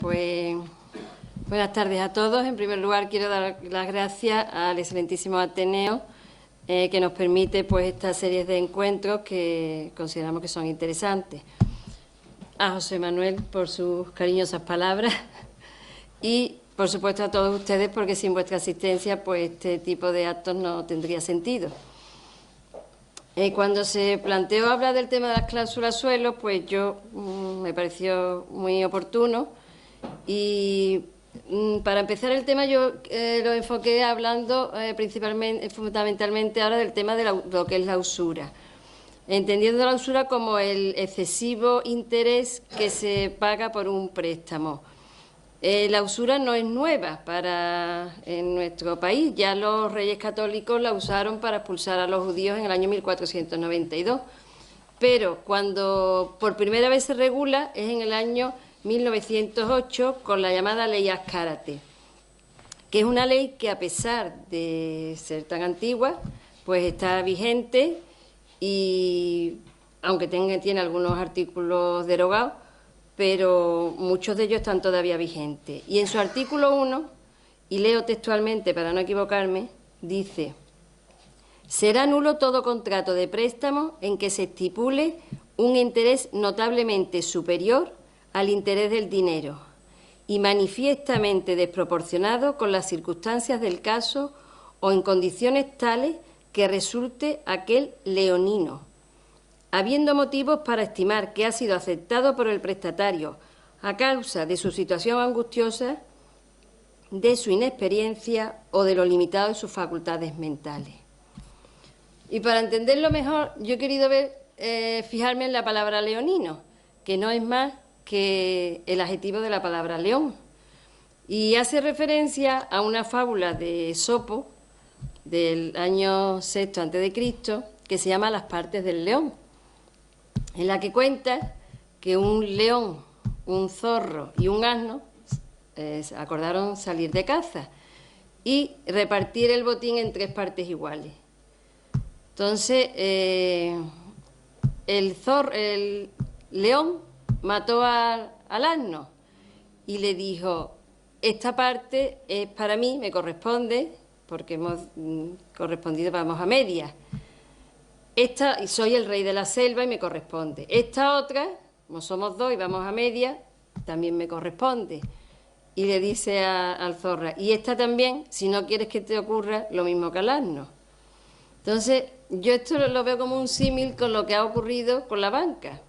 pues buenas tardes a todos. En primer lugar, quiero dar las gracias al excelentísimo Ateneo que nos permite pues esta serie de encuentros que consideramos que son interesantes. A José Manuel por sus cariñosas palabras y, por supuesto, a todos ustedes porque sin vuestra asistencia pues este tipo de actos no tendría sentido. Cuando se planteó hablar del tema de las cláusulas suelo, pues yo me pareció muy oportuno y para empezar el tema yo lo enfoqué hablando fundamentalmente ahora del tema de lo que es la usura, entendiendo la usura como el excesivo interés que se paga por un préstamo. La usura no es nueva en nuestro país, ya los reyes católicos la usaron para expulsar a los judíos en el año 1492, pero cuando por primera vez se regula es en el año 1908 con la llamada Ley Azcárate, que es una ley que a pesar de ser tan antigua, pues está vigente y aunque tiene algunos artículos derogados, pero muchos de ellos están todavía vigentes. Y en su artículo 1, y leo textualmente para no equivocarme, dice: será nulo todo contrato de préstamo en que se estipule un interés notablemente superior al interés del dinero y manifiestamente desproporcionado con las circunstancias del caso o en condiciones tales que resulte aquel leonino, habiendo motivos para estimar que ha sido aceptado por el prestatario a causa de su situación angustiosa, de su inexperiencia o de lo limitado de sus facultades mentales. Y para entenderlo mejor, yo he querido fijarme en la palabra leonino, que no es más que el adjetivo de la palabra león, y hace referencia a una fábula de Esopo del año VI a.C., que se llama Las partes del león, en la que cuenta que un león, un zorro y un asno acordaron salir de caza y repartir el botín en 3 partes iguales. Entonces, el león mató al asno y le dijo: esta parte es para mí, me corresponde, porque hemos correspondido, vamos a medias. Soy el rey de la selva y me corresponde. Esta otra, como somos 2 y vamos a media, también me corresponde. Y le dice al zorra: y esta también, si no quieres que te ocurra lo mismo que al asno. Entonces, yo esto lo veo como un símil con lo que ha ocurrido con la banca.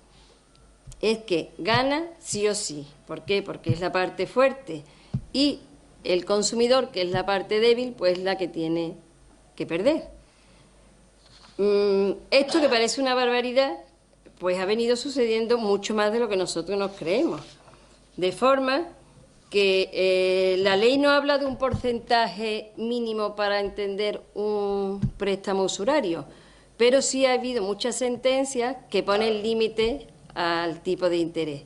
Es que gana sí o sí. ¿Por qué? Porque es la parte fuerte. Y el consumidor, que es la parte débil, pues es la que tiene que perder. Esto que parece una barbaridad, pues ha venido sucediendo mucho más de lo que nosotros nos creemos. De forma que la ley no habla de un porcentaje mínimo para entender un préstamo usurario, pero sí ha habido muchas sentencias que ponen límite al tipo de interés.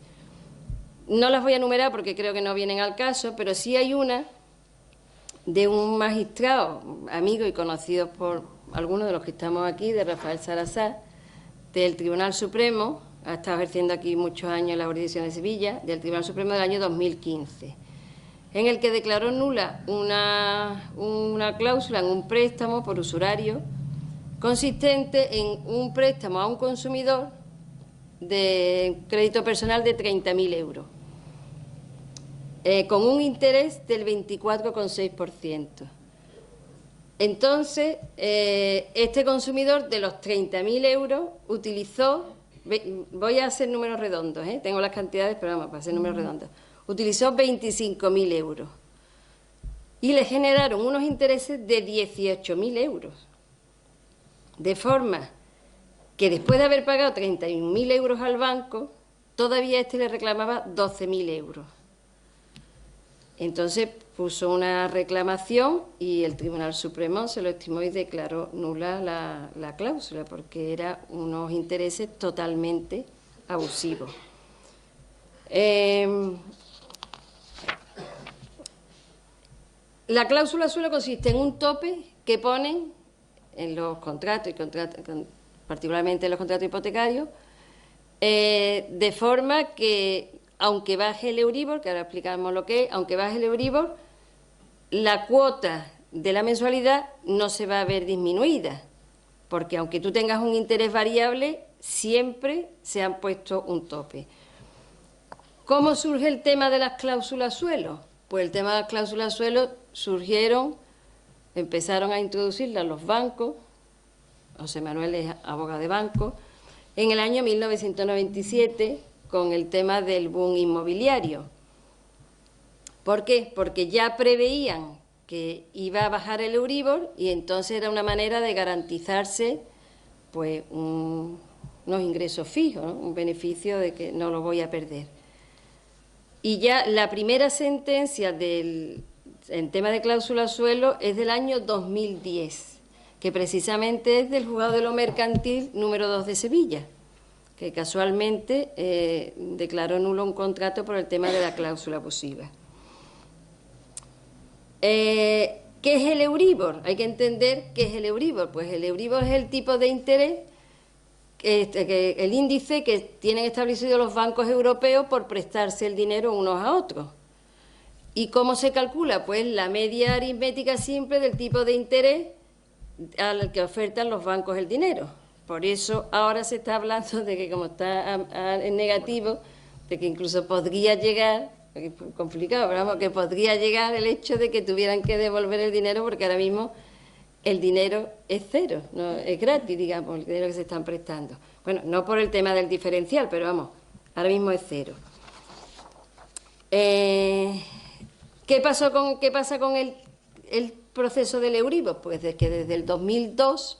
No las voy a enumerar porque creo que no vienen al caso, pero sí hay una de un magistrado, amigo y conocido por algunos de los que estamos aquí, de Rafael Salazar, del Tribunal Supremo, ha estado ejerciendo aquí muchos años en la jurisdicción de Sevilla, del Tribunal Supremo del año 2015, en el que declaró nula una cláusula en un préstamo por usurario consistente en un préstamo a un consumidor de crédito personal de 30.000 euros, con un interés del 24,6%. Entonces, este consumidor de los 30.000 euros utilizó, voy a hacer números redondos, tengo las cantidades, pero vamos, para hacer números redondos, utilizó 25.000 euros y le generaron unos intereses de 18.000 euros, de forma que después de haber pagado 31.000 euros al banco, todavía le reclamaba 12.000 euros. Entonces puso una reclamación y el Tribunal Supremo se lo estimó y declaró nula la cláusula porque eran unos intereses totalmente abusivos. La cláusula suelo consiste en un tope que ponen en los contratos, particularmente en los contratos hipotecarios, de forma que aunque baje el Euribor, que ahora explicamos lo que es, aunque baje el Euribor, la cuota de la mensualidad no se va a ver disminuida, porque aunque tú tengas un interés variable, siempre se han puesto un tope. ¿Cómo surge el tema de las cláusulas suelo? Pues el tema de las cláusulas suelo empezaron a introducirlas los bancos. José Manuel es abogado de banco, en el año 1997 con el tema del boom inmobiliario. ¿Por qué? Porque ya preveían que iba a bajar el Euribor y entonces era una manera de garantizarse pues unos ingresos fijos, ¿no? Un beneficio de que no lo voy a perder. Y ya la primera sentencia en tema de cláusula suelo es del año 2010, que precisamente es del Juzgado de lo Mercantil número 2 de Sevilla, que casualmente declaró nulo un contrato por el tema de la cláusula abusiva. ¿Qué es el Euribor? Hay que entender qué es el Euribor. Pues el Euribor es el tipo de interés, el índice que tienen establecido los bancos europeos por prestarse el dinero unos a otros. ¿Y cómo se calcula? Pues la media aritmética simple del tipo de interés al que ofertan los bancos el dinero. Por eso ahora se está hablando de que, como está en negativo, de que incluso podría llegar, es complicado, pero vamos, que podría llegar el hecho de que tuvieran que devolver el dinero, porque ahora mismo el dinero es cero, no es gratis, digamos, el dinero que se están prestando. Bueno, no por el tema del diferencial, pero vamos, ahora mismo es cero. ¿Qué pasa con el proceso del Euribor? Pues que desde el 2002,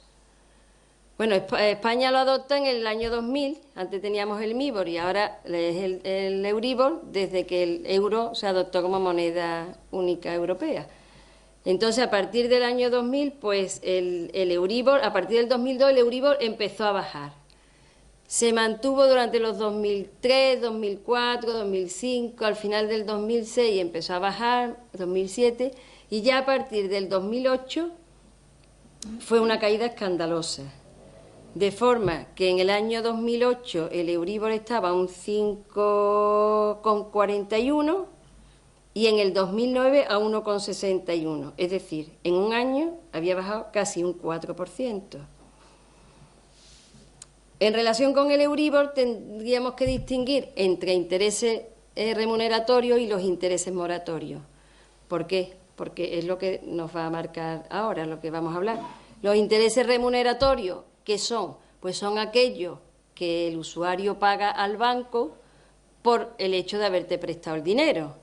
bueno, España lo adopta en el año 2000, antes teníamos el MIBOR y ahora es el Euribor, desde que el euro se adoptó como moneda única europea. Entonces, a partir del año 2000, pues el Euribor, a partir del 2002, el Euribor empezó a bajar. Se mantuvo durante los 2003, 2004, 2005, al final del 2006 empezó a bajar, 2007, y ya a partir del 2008 fue una caída escandalosa. De forma que en el año 2008 el Euribor estaba a un 5,41 y en el 2009 a 1,61. Es decir, en un año había bajado casi un 4%. En relación con el Euribor tendríamos que distinguir entre intereses remuneratorios y los intereses moratorios. ¿Por qué? Porque es lo que nos va a marcar ahora, lo que vamos a hablar. Los intereses remuneratorios, ¿qué son? Pues son aquellos que el usuario paga al banco por el hecho de haberte prestado el dinero.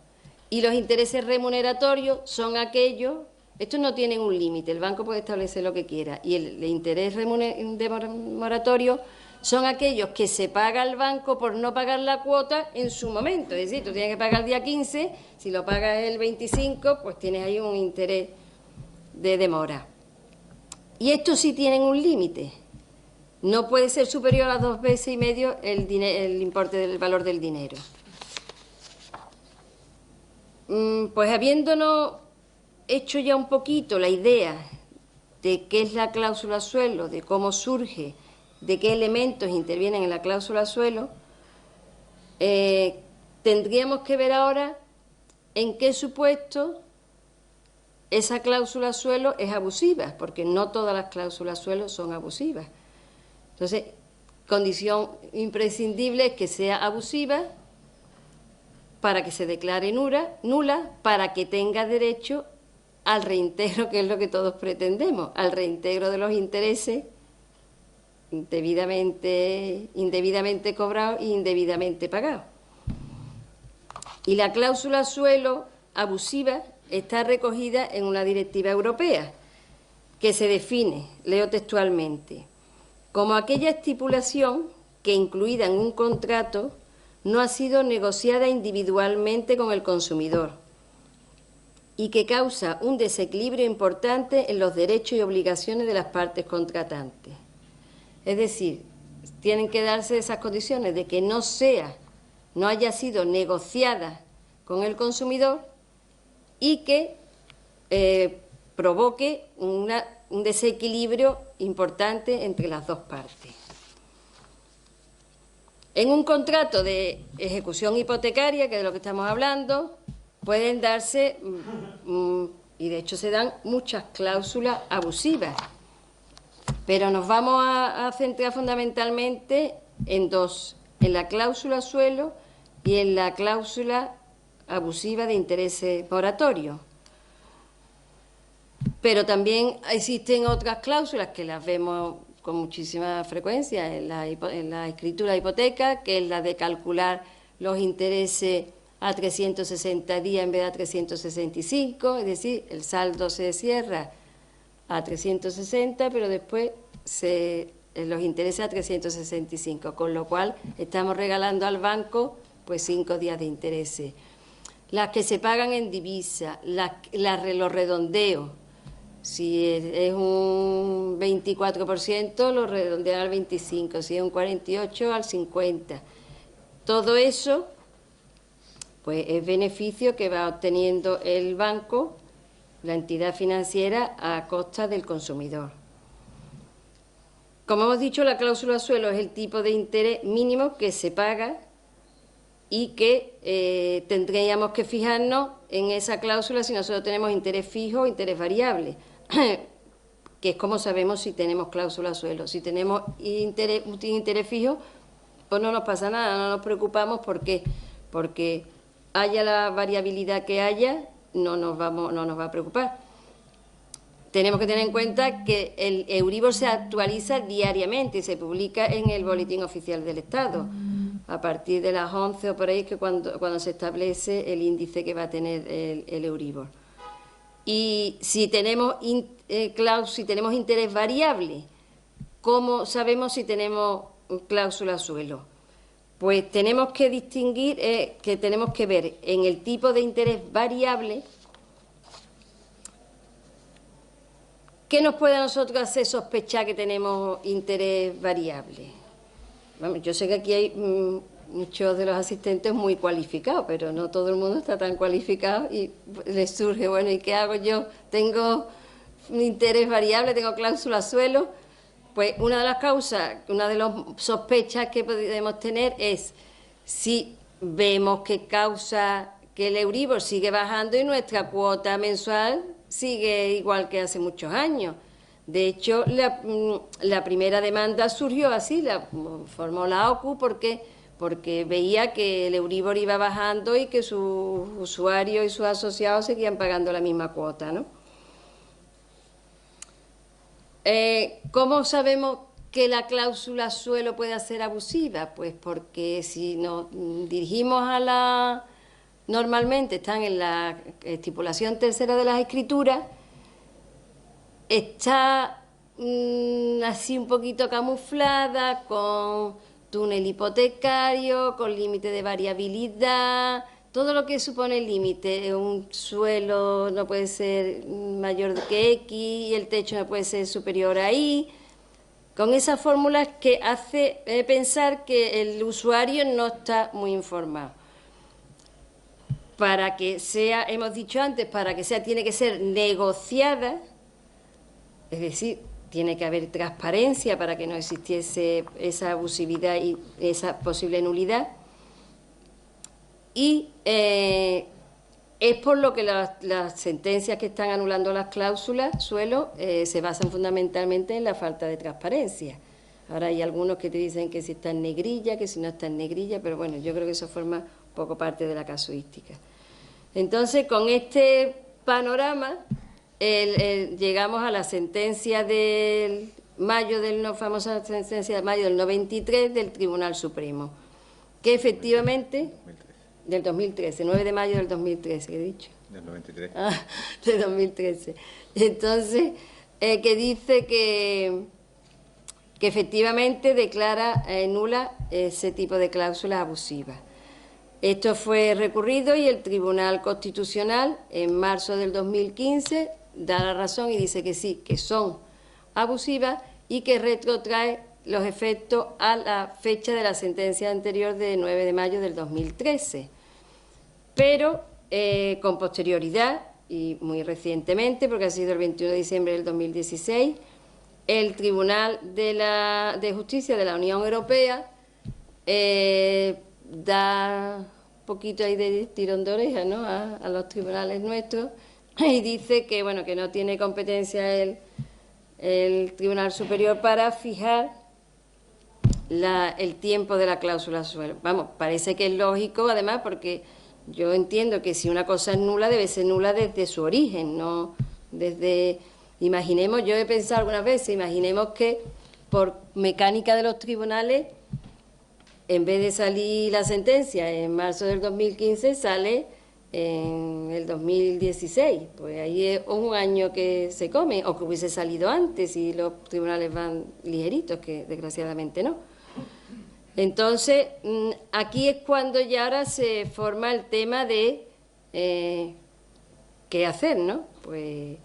Y los intereses remuneratorios son aquellos, estos no tienen un límite, el banco puede establecer lo que quiera, y el interés moratorio son aquellos que se paga al banco por no pagar la cuota en su momento. Es decir, tú tienes que pagar el día 15, si lo pagas el 25, pues tienes ahí un interés de demora. Y estos sí tienen un límite. No puede ser superior a 2,5 veces el importe del valor del dinero. Pues habiéndonos hecho ya un poquito la idea de qué es la cláusula suelo, de cómo surge, de qué elementos intervienen en la cláusula suelo, tendríamos que ver ahora en qué supuesto esa cláusula suelo es abusiva, porque no todas las cláusulas suelo son abusivas. Entonces, condición imprescindible es que sea abusiva para que se declare nula, para que tenga derecho al reintegro, que es lo que todos pretendemos, al reintegro de los intereses indebidamente cobrados e indebidamente pagados. Y la cláusula suelo abusiva está recogida en una directiva europea que se define, leo textualmente, como aquella estipulación que, incluida en un contrato, no ha sido negociada individualmente con el consumidor y que causa un desequilibrio importante en los derechos y obligaciones de las partes contratantes. Es decir, tienen que darse esas condiciones de que no haya sido negociada con el consumidor y que provoque un desequilibrio importante entre las dos partes. En un contrato de ejecución hipotecaria, que es de lo que estamos hablando, pueden darse, y de hecho se dan muchas cláusulas abusivas, pero nos vamos a centrar fundamentalmente en dos, en la cláusula suelo y en la cláusula abusiva de intereses moratorios. Pero también existen otras cláusulas que las vemos con muchísima frecuencia en la escritura de hipoteca, que es la de calcular los intereses a 360 días en vez de a 365, es decir, el saldo se cierra a 360, pero después los intereses a 365, con lo cual estamos regalando al banco pues 5 días de intereses. Las que se pagan en divisa, los redondeos, si es un 24%, lo redondean al 25%, si es un 48% al 50%. Todo eso pues es beneficio que va obteniendo el banco, la entidad financiera, a costa del consumidor. Como hemos dicho, la cláusula suelo es el tipo de interés mínimo que se paga y que tendríamos que fijarnos en esa cláusula si nosotros tenemos interés fijo o interés variable, que es como sabemos si tenemos cláusula suelo. Si tenemos interés fijo, pues no nos pasa nada, no nos preocupamos porque haya la variabilidad que haya, no nos va a preocupar. Tenemos que tener en cuenta que el Euribor se actualiza diariamente y se publica en el Boletín Oficial del Estado, a partir de las 11 o por ahí, que cuando se establece el índice que va a tener el Euribor. Y si tenemos interés variable, ¿cómo sabemos si tenemos cláusula suelo? Pues tenemos que distinguir, que tenemos que ver en el tipo de interés variable qué nos puede a nosotros hacer sospechar que tenemos interés variable. Bueno, yo sé que aquí hay muchos de los asistentes muy cualificados, pero no todo el mundo está tan cualificado y les surge, bueno, ¿y qué hago yo? Tengo interés variable, tengo cláusula suelo. Pues una de las causas, una de las sospechas que podemos tener es si vemos que el Euribor sigue bajando y nuestra cuota mensual sigue igual que hace muchos años. De hecho, la primera demanda surgió así, la formó la OCU porque veía que el Euribor iba bajando y que sus usuarios y sus asociados seguían pagando la misma cuota, ¿no? ¿Cómo sabemos que la cláusula suelo puede ser abusiva? Pues porque si nos dirigimos normalmente están en la estipulación tercera de las escrituras, está así un poquito camuflada con túnel hipotecario, con límite de variabilidad, todo lo que supone el límite. Un suelo no puede ser mayor que X y el techo no puede ser superior a Y, con esas fórmulas que hace pensar que el usuario no está muy informado. Para que sea, hemos dicho antes, para que sea tiene que ser negociada, es decir, tiene que haber transparencia para que no existiese esa abusividad y esa posible nulidad. Y es por lo que las sentencias que están anulando las cláusulas suelo se basan fundamentalmente en la falta de transparencia. Ahora hay algunos que te dicen que si está en negrilla, que si no está en negrilla, pero bueno, yo creo que eso forma un poco parte de la casuística. Entonces, con este panorama, llegamos a la sentencia del famosa sentencia de mayo del 93 del Tribunal Supremo, que efectivamente... Del 2013, 9 de mayo del 2013, ¿qué he dicho? Del 93. Ah, del 2013. Entonces, que dice que efectivamente declara nula ese tipo de cláusulas abusivas. Esto fue recurrido y el Tribunal Constitucional, en marzo del 2015, da la razón y dice que sí, que son abusivas y que retrotrae los efectos a la fecha de la sentencia anterior de 9 de mayo del 2013. Pero con posterioridad y muy recientemente, porque ha sido el 21 de diciembre del 2016, el Tribunal de Justicia de la Unión Europea da un poquito ahí de tirón de oreja, ¿no?, a los tribunales nuestros, y dice que, bueno, que no tiene competencia el Tribunal Superior para fijar el tiempo de la cláusula suelo. Vamos, parece que es lógico, además, porque yo entiendo que si una cosa es nula, debe ser nula desde su origen, no desde... Imaginemos, yo he pensado algunas veces, imaginemos que por mecánica de los tribunales, en vez de salir la sentencia en marzo del 2015, sale en el 2016. Pues ahí es un año que se come, o que hubiese salido antes si los tribunales van ligeritos, que desgraciadamente no. Entonces, aquí es cuando ya ahora se forma el tema de qué hacer, ¿no? Pues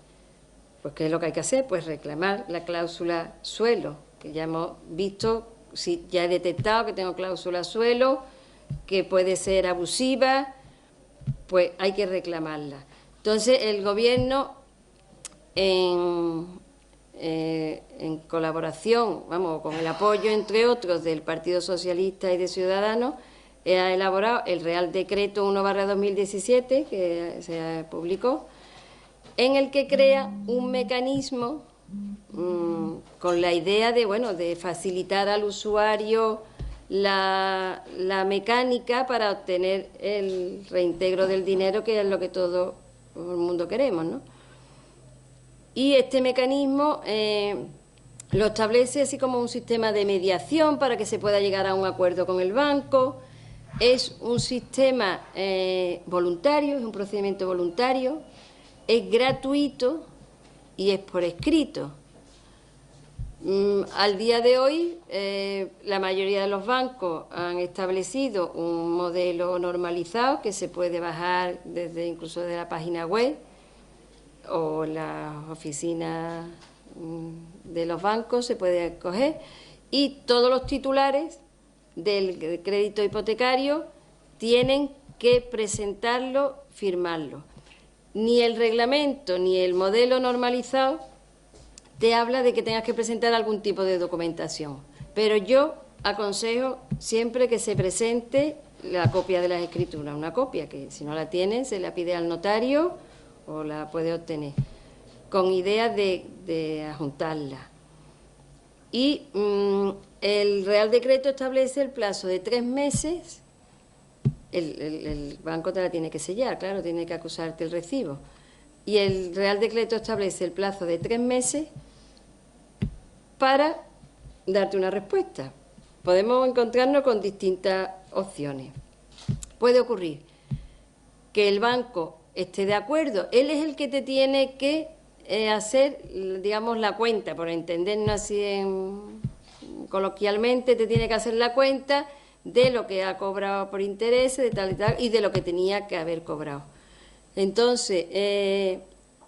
¿qué es lo que hay que hacer? Pues reclamar la cláusula suelo, que ya hemos visto, si ya he detectado que tengo cláusula suelo, que puede ser abusiva, pues hay que reclamarla. Entonces, el Gobierno, en colaboración, vamos, con el apoyo, entre otros, del Partido Socialista y de Ciudadanos, ha elaborado el Real Decreto 1/2017, que se publicó, en el que crea un mecanismo con la idea de, bueno, de facilitar al usuario la mecánica para obtener el reintegro del dinero, que es lo que todo el mundo queremos, ¿no? Y este mecanismo lo establece así como un sistema de mediación para que se pueda llegar a un acuerdo con el banco. Es un sistema voluntario, es un procedimiento voluntario, es gratuito y es por escrito. Al día de hoy, la mayoría de los bancos han establecido un modelo normalizado que se puede bajar desde incluso de la página web o las oficinas de los bancos, se puede coger, y todos los titulares del crédito hipotecario tienen que presentarlo, firmarlo. Ni el reglamento ni el modelo normalizado te habla de que tengas que presentar algún tipo de documentación, pero yo aconsejo siempre que se presente la copia de las escrituras, una copia que si no la tiene se la pide al notario o la puede obtener, con idea de adjuntarla. Y el Real Decreto establece el plazo de 3 meses. El banco te la tiene que sellar, claro, tiene que acusarte el recibo. Y el Real Decreto establece el plazo de 3 meses para darte una respuesta. Podemos encontrarnos con distintas opciones. Puede ocurrir que el banco esté de acuerdo, él es el que te tiene que hacer, digamos, la cuenta, por entendernos así coloquialmente, te tiene que hacer la cuenta de lo que ha cobrado por intereses, de tal y tal, y de lo que tenía que haber cobrado. Entonces,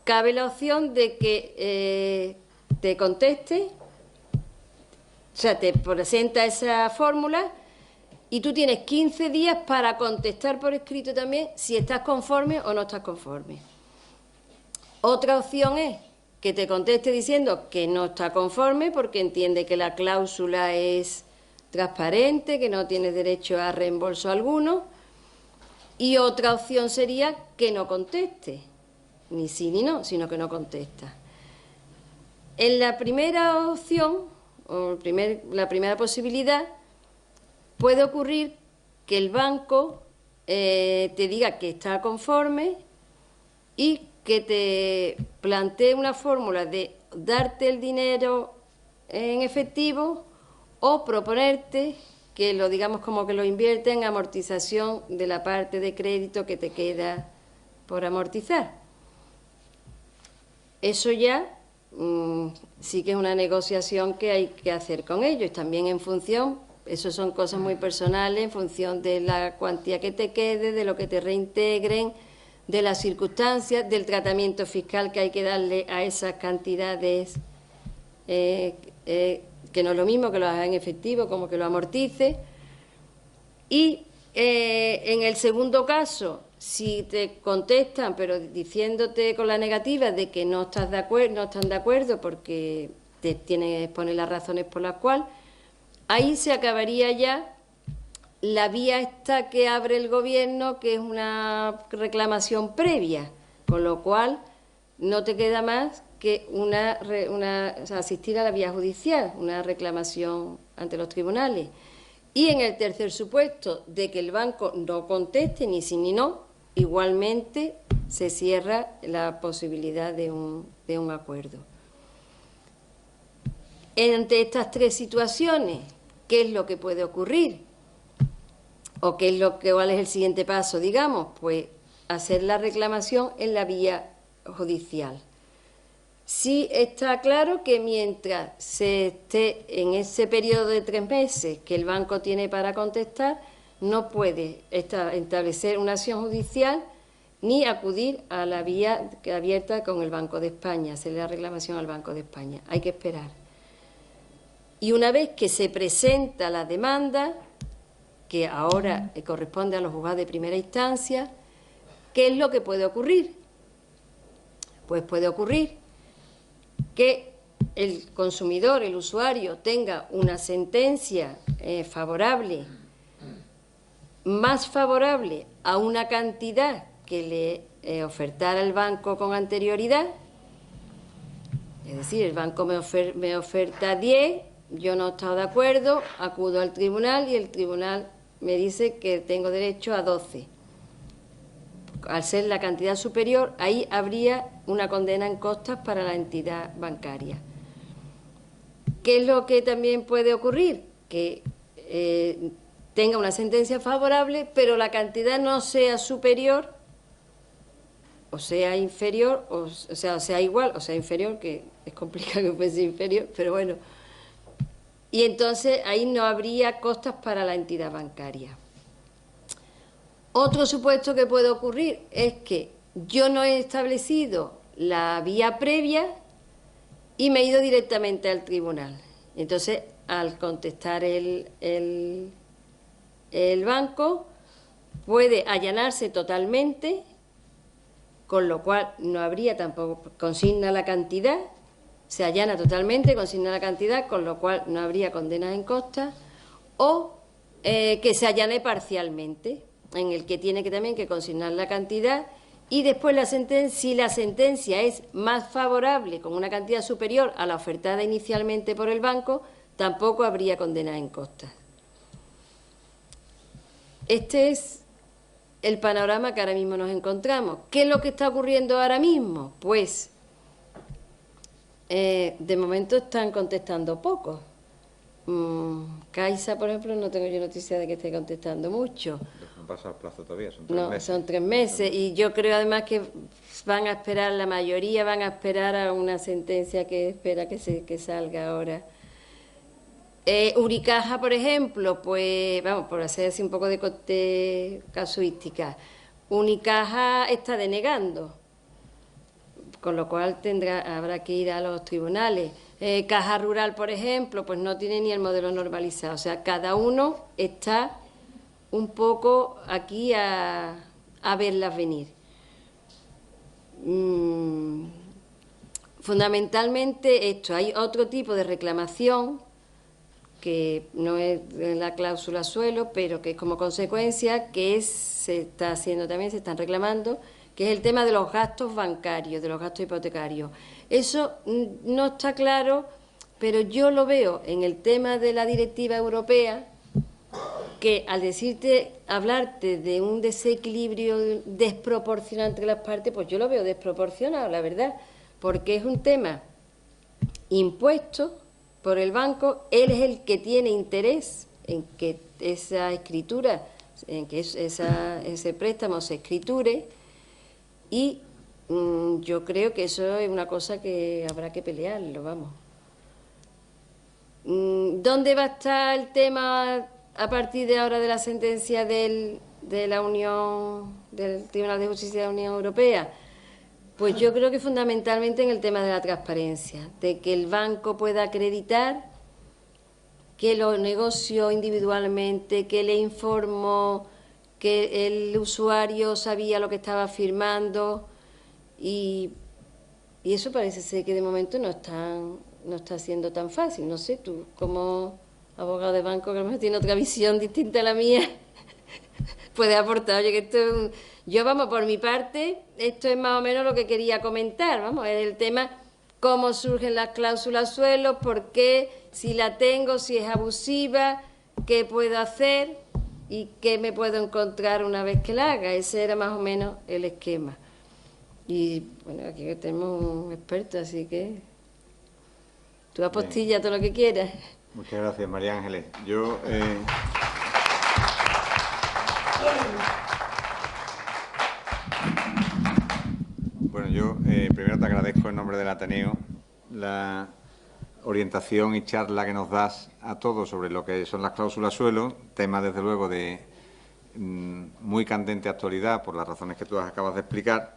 cabe la opción de que te conteste, o sea, te presenta esa fórmula y tú tienes 15 días para contestar por escrito también si estás conforme o no estás conforme. Otra opción es que te conteste diciendo que no está conforme porque entiende que la cláusula es transparente, que no tienes derecho a reembolso alguno. Y otra opción sería que no conteste, ni sí ni no, sino que no contesta. En la primera opción, o la primera posibilidad, puede ocurrir que el banco te diga que está conforme y que te plantee una fórmula de darte el dinero en efectivo o proponerte que lo, digamos, como que lo invierte en amortización de la parte de crédito que te queda por amortizar. Eso ya sí que es una negociación que hay que hacer con ellos, también en función, eso son cosas muy personales, en función de la cuantía que te quede, de lo que te reintegren, de las circunstancias, del tratamiento fiscal que hay que darle a esas cantidades, que no es lo mismo que lo haga en efectivo como que lo amortice. Y en el segundo caso, si te contestan, pero diciéndote con la negativa de que no estás de acuerdo, no están de acuerdo porque te tienes que exponer las razones por las cuales, ahí se acabaría ya la vía esta que abre el Gobierno, que es una reclamación previa, con lo cual no te queda más que o sea, asistir a la vía judicial, una reclamación ante los tribunales. Y en el tercer supuesto de que el banco no conteste ni sí ni no, igualmente se cierra la posibilidad de un acuerdo. Ante estas tres situaciones, ¿qué es lo que puede ocurrir? ¿O cuál es el siguiente paso? Digamos, pues hacer la reclamación en la vía judicial. Sí está claro que mientras se esté en ese periodo de 3 meses que el banco tiene para contestar, no puede establecer una acción judicial ni acudir a la vía abierta con el Banco de España, hacerle la reclamación al Banco de España. Hay que esperar. Y una vez que se presenta la demanda, que ahora corresponde a los juzgados de primera instancia, ¿qué es lo que puede ocurrir? Pues puede ocurrir que el consumidor, el usuario, tenga una sentencia favorable, más favorable a una cantidad que le ofertara el banco con anterioridad. Es decir, el banco me oferta 10, yo no he estado de acuerdo, acudo al tribunal y el tribunal me dice que tengo derecho a 12. Al ser la cantidad superior, ahí habría una condena en costas para la entidad bancaria. ¿Qué es lo que también puede ocurrir? Que tenga una sentencia favorable, pero la cantidad no sea superior, o sea inferior, o sea igual, o sea inferior, que es complicado que fuese inferior, pero bueno. Y entonces ahí no habría costas para la entidad bancaria. Otro supuesto que puede ocurrir es que yo no he establecido la vía previa y me he ido directamente al tribunal. Entonces, al contestar el banco, puede allanarse totalmente, con lo cual no habría tampoco, consigna la cantidad, se allana totalmente, consigna la cantidad, con lo cual no habría condenas en costas, o que se allane parcialmente, en el que tiene que también que consignar la cantidad, y después si la sentencia es más favorable, con una cantidad superior a la ofertada inicialmente por el banco, tampoco habría condenas en costas. Este es el panorama que ahora mismo nos encontramos. ¿Qué es lo que está ocurriendo ahora mismo? Pues, de momento están contestando poco. Caixa, por ejemplo, no tengo yo noticia de que esté contestando mucho. No pasa el plazo todavía, son 3 meses. Son 3 meses y yo creo además que van a esperar, la mayoría van a esperar a una sentencia que espera que salga ahora. Unicaja, por ejemplo, pues vamos, por hacer así un poco de casuística, Unicaja está denegando, con lo cual habrá que ir a los tribunales. Caja Rural, por ejemplo, pues no tiene ni el modelo normalizado, o sea, cada uno está un poco aquí a verlas venir. Fundamentalmente esto, hay otro tipo de reclamación que no es la cláusula suelo, pero que es como consecuencia, se están reclamando, que es el tema de los gastos bancarios, de los gastos hipotecarios. Eso no está claro, pero yo lo veo en el tema de la directiva europea, que al hablarte de un desequilibrio desproporcionado entre las partes, pues yo lo veo desproporcionado, la verdad, porque es un tema impuesto por el banco, él es el que tiene interés en que esa escritura, en que ese préstamo se escriture, y yo creo que eso es una cosa que habrá que pelearlo, vamos. ¿Dónde va a estar el tema a partir de ahora de la sentencia del Tribunal de Justicia de la Unión Europea? Pues yo creo que fundamentalmente en el tema de la transparencia, de que el banco pueda acreditar que lo negoció individualmente, que le informó, que el usuario sabía lo que estaba firmando, y eso parece ser que de momento no está siendo tan fácil. No sé, tú, ¿cómo abogado de banco, que a lo mejor tiene otra visión distinta a la mía, puede aportar. Oye, que esto es yo, vamos, por mi parte, esto es más o menos lo que quería comentar, vamos, es el tema cómo surgen las cláusulas suelo, por qué, si la tengo, si es abusiva, qué puedo hacer y qué me puedo encontrar una vez que la haga. Ese era más o menos el esquema. Y bueno, aquí tenemos un experto, así que tú apostilla todo lo que quieras. Muchas gracias, María Ángeles. Yo... Bueno, yo primero te agradezco en nombre del Ateneo la orientación y charla que nos das a todos sobre lo que son las cláusulas suelo, tema desde luego de muy candente actualidad por las razones que tú acabas de explicar,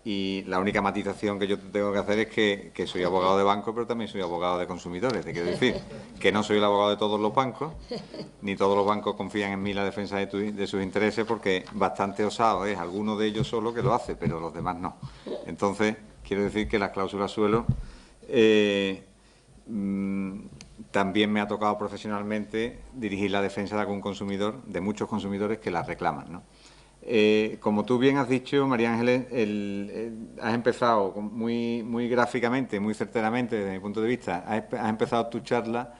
y la única matización que yo tengo que hacer es que soy abogado de banco, pero también soy abogado de consumidores. Te quiero decir que no soy el abogado de todos los bancos, ni todos los bancos confían en mí la defensa de sus intereses, porque bastante osado es alguno de ellos solo que lo hace, pero los demás no. Entonces, quiero decir que las cláusulas suelo también me ha tocado profesionalmente dirigir la defensa de algún consumidor, de muchos consumidores que las reclaman, ¿no? Como tú bien has dicho, María Ángeles, has empezado muy gráficamente, muy certeramente, desde mi punto de vista, has empezado tu charla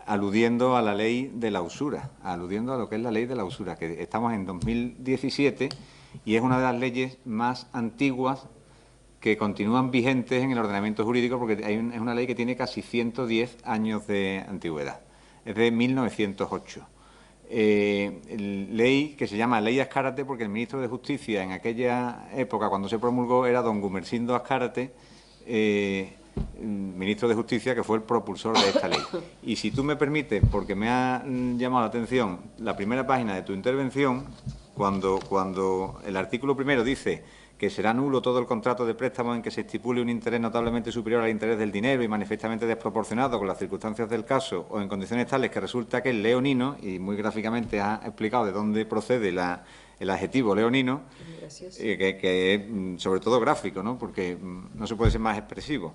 aludiendo a la ley de la usura, aludiendo a lo que es la ley de la usura, que estamos en 2017 y es una de las leyes más antiguas que continúan vigentes en el ordenamiento jurídico, porque es una ley que tiene casi 110 años de antigüedad, es de 1908. Ley que se llama Ley Azcárate porque el ministro de Justicia en aquella época, cuando se promulgó, era don Gumersindo Azcárate, ministro de Justicia, que fue el propulsor de esta ley. Y si tú me permites, porque me ha llamado la atención la primera página de tu intervención, cuando el artículo primero dice que será nulo todo el contrato de préstamo en que se estipule un interés notablemente superior al interés del dinero y manifiestamente desproporcionado con las circunstancias del caso o en condiciones tales que resulta que es leonino, y muy gráficamente ha explicado de dónde procede el adjetivo leonino, que es sobre todo gráfico, ¿no? Porque no se puede ser más expresivo.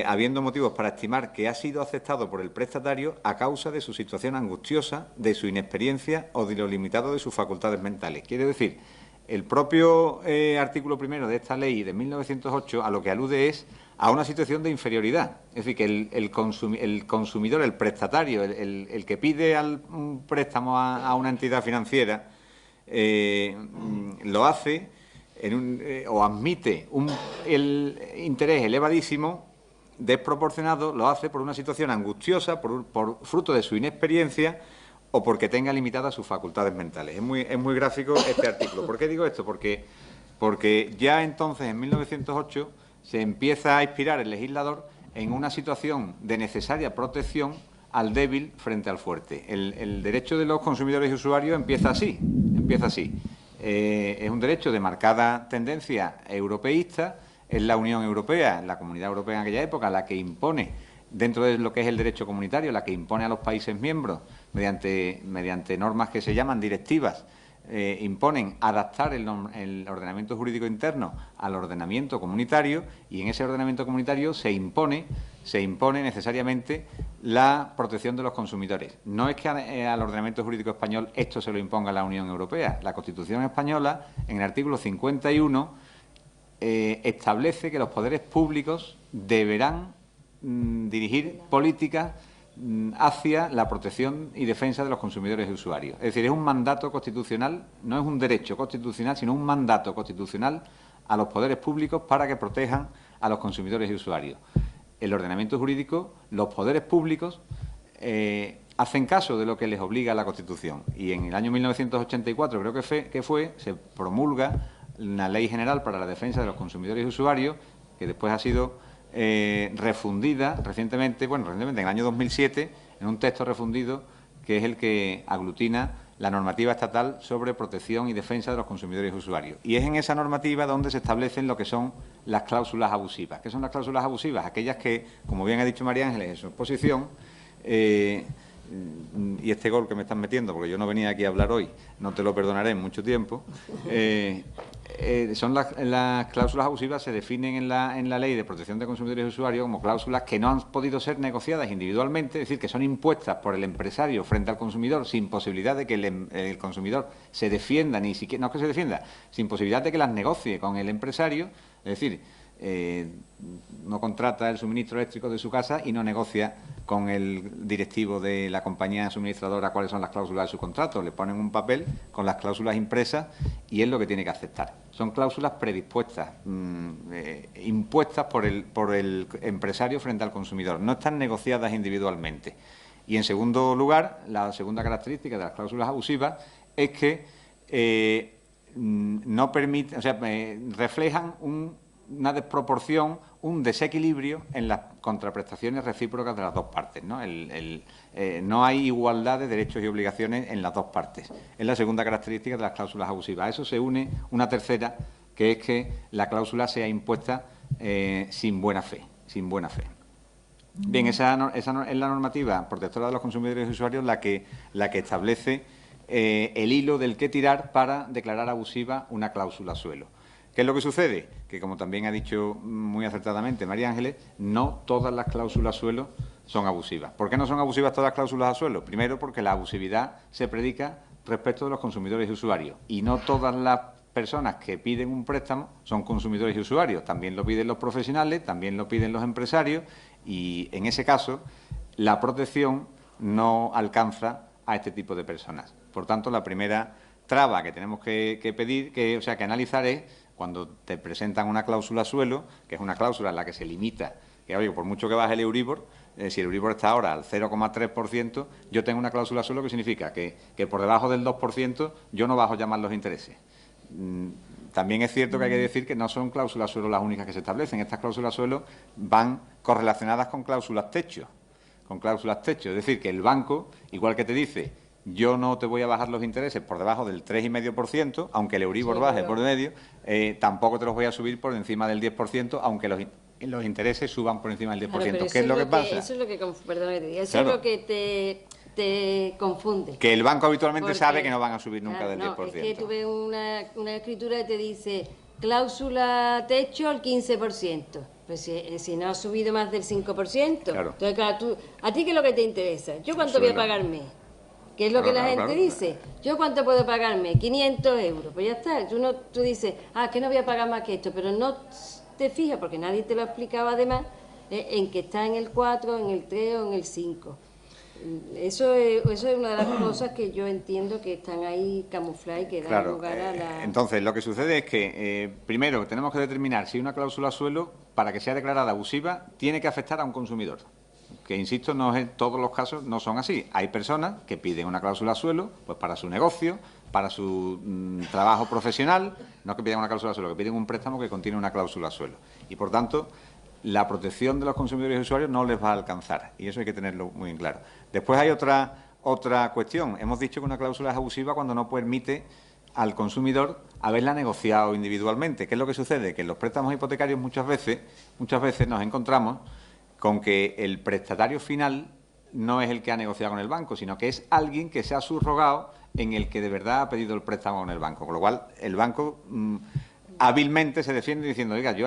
Habiendo motivos para estimar que ha sido aceptado por el prestatario a causa de su situación angustiosa, de su inexperiencia o de lo limitado de sus facultades mentales. Quiere decir, el propio artículo primero de esta ley de 1908 a lo que alude es a una situación de inferioridad. Es decir, que el consumidor, el prestatario, el que pide un préstamo a una entidad financiera, lo hace o admite el interés elevadísimo, desproporcionado, lo hace por una situación angustiosa, por fruto de su inexperiencia o porque tenga limitadas sus facultades mentales. Es muy gráfico este artículo. ¿Por qué digo esto? Porque ya entonces, en 1908, se empieza a inspirar el legislador en una situación de necesaria protección al débil frente al fuerte. El derecho de los consumidores y usuarios empieza así. Es un derecho de marcada tendencia europeísta. Es la Unión Europea, la Comunidad Europea en aquella época, la que impone, dentro de lo que es el derecho comunitario, la que impone a los países miembros, mediante normas que se llaman directivas, imponen adaptar el ordenamiento jurídico interno al ordenamiento comunitario, y en ese ordenamiento comunitario se impone necesariamente la protección de los consumidores. No es que al ordenamiento jurídico español esto se lo imponga la Unión Europea. La Constitución española, en el artículo 51, establece que los poderes públicos deberán dirigir políticas hacia la protección y defensa de los consumidores y usuarios. Es decir, es un mandato constitucional, no es un derecho constitucional, sino un mandato constitucional a los poderes públicos para que protejan a los consumidores y usuarios. El ordenamiento jurídico, los poderes públicos hacen caso de lo que les obliga la Constitución. Y en el año 1984, creo que fue, se promulga una Ley General para la Defensa de los Consumidores y Usuarios, que después ha sido refundida recientemente, en el año 2007, en un texto refundido que es el que aglutina la normativa estatal sobre protección y defensa de los consumidores y usuarios. Y es en esa normativa donde se establecen lo que son las cláusulas abusivas. ¿Qué son las cláusulas abusivas? Aquellas que, como bien ha dicho María Ángeles en su exposición, y este gol que me están metiendo, porque yo no venía aquí a hablar hoy, no te lo perdonaré en mucho tiempo, son las cláusulas abusivas, se definen en la Ley de Protección de Consumidores y Usuarios como cláusulas que no han podido ser negociadas individualmente, es decir, que son impuestas por el empresario frente al consumidor sin posibilidad de que el consumidor se defienda, ni siquiera, no es que se defienda, sin posibilidad de que las negocie con el empresario, es decir, no contrata el suministro eléctrico de su casa y no negocia con el directivo de la compañía suministradora cuáles son las cláusulas de su contrato. Le ponen un papel con las cláusulas impresas y es lo que tiene que aceptar. Son cláusulas predispuestas, impuestas por el empresario frente al consumidor. No están negociadas individualmente. Y, en segundo lugar, la segunda característica de las cláusulas abusivas es que no permiten, reflejan una desproporción, un desequilibrio en las contraprestaciones recíprocas de las dos partes, ¿no? No hay igualdad de derechos y obligaciones en las dos partes. Es la segunda característica de las cláusulas abusivas. A eso se une una tercera, que es que la cláusula sea impuesta sin buena fe. Bien, esa es la normativa protectora de los consumidores y usuarios la que establece el hilo del que tirar para declarar abusiva una cláusula suelo. ¿Qué es lo que sucede? Que, como también ha dicho muy acertadamente María Ángeles, no todas las cláusulas suelo son abusivas. ¿Por qué no son abusivas todas las cláusulas a suelo? Primero, porque la abusividad se predica respecto de los consumidores y usuarios, y no todas las personas que piden un préstamo son consumidores y usuarios. También lo piden los profesionales, también lo piden los empresarios, y en ese caso la protección no alcanza a este tipo de personas. Por tanto, la primera traba que tenemos que analizar es cuando te presentan una cláusula suelo, que es una cláusula en la que se limita, que oye, por mucho que baje el Euribor, si el Euribor está ahora al 0,3%, yo tengo una cláusula suelo que significa que por debajo del 2% yo no bajo ya más los intereses. También es cierto que hay que decir que no son cláusulas suelo las únicas que se establecen. Estas cláusulas suelo van correlacionadas con cláusulas techo. Es decir, que el banco, igual que te dice, yo no te voy a bajar los intereses por debajo del 3,5%, aunque el Euribor baje por medio, tampoco te los voy a subir por encima del 10%, aunque los intereses suban por encima del 10%. Claro, ¿Qué es lo que pasa? Eso es lo que, eso es lo que te confunde. Que el banco habitualmente sabe que no van a subir nunca del 10%. Es que tú ves una escritura que te dice cláusula techo al 15%. Pues si no ha subido más del 5%. Claro. Entonces, claro, ¿a ti qué es lo que te interesa? ¿Yo cuánto voy a pagarme? ¿Qué es lo que la gente dice? ¿Yo cuánto puedo pagarme? 500 euros. Pues ya está. Tú dices, que no voy a pagar más que esto, pero no te fijas, porque nadie te lo explicaba además, en que está en el 4, en el 3 o en el 5. Eso es una de las cosas que yo entiendo que están ahí camufladas y que dan lugar a la... Entonces, lo que sucede es que, primero, tenemos que determinar si una cláusula suelo, para que sea declarada abusiva, tiene que afectar a un consumidor. Que, insisto, no en todos los casos no son así. Hay personas que piden una cláusula suelo pues para su negocio, para su trabajo profesional, no que piden una cláusula suelo, que piden un préstamo que contiene una cláusula suelo. Y, por tanto, la protección de los consumidores y usuarios no les va a alcanzar, y eso hay que tenerlo muy en claro. Después hay otra cuestión. Hemos dicho que una cláusula es abusiva cuando no permite al consumidor haberla negociado individualmente. ¿Qué es lo que sucede? Que en los préstamos hipotecarios muchas veces nos encontramos con que el prestatario final no es el que ha negociado con el banco, sino que es alguien que se ha subrogado en el que de verdad ha pedido el préstamo con el banco. Con lo cual, el banco hábilmente se defiende diciendo, oiga, yo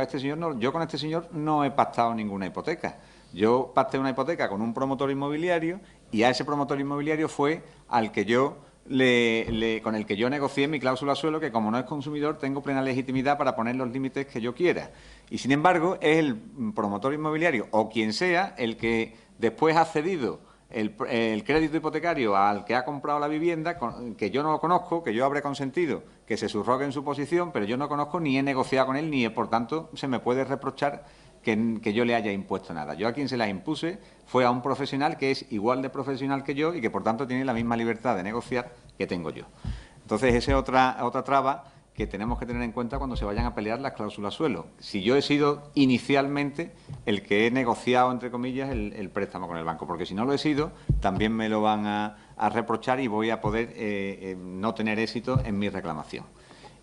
con este señor no he pactado ninguna hipoteca. Yo pacté una hipoteca con un promotor inmobiliario y a ese promotor inmobiliario fue al que yo con el que yo negocié mi cláusula suelo, que como no es consumidor tengo plena legitimidad para poner los límites que yo quiera. Y, sin embargo, es el promotor inmobiliario o quien sea el que después ha cedido el crédito hipotecario al que ha comprado la vivienda, que yo no lo conozco, que yo habré consentido que se subrogue en su posición, pero yo no conozco ni he negociado con él, ni por tanto se me puede reprochar que yo le haya impuesto nada. Yo a quien se las impuse fue a un profesional que es igual de profesional que yo y que, por tanto, tiene la misma libertad de negociar que tengo yo. Entonces, esa es otra traba que tenemos que tener en cuenta cuando se vayan a pelear las cláusulas suelo. Si yo he sido inicialmente el que he negociado, entre comillas, el préstamo con el banco, porque si no lo he sido, también me lo van a reprochar y voy a poder no tener éxito en mi reclamación.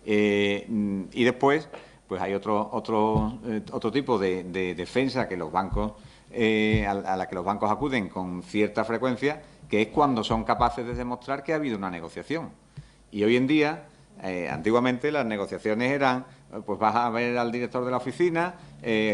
Y después, pues hay otro tipo de defensa que los bancos a la que los bancos acuden con cierta frecuencia, que es cuando son capaces de demostrar que ha habido una negociación. Y hoy en día, antiguamente las negociaciones eran, pues vas a ver al director de la oficina,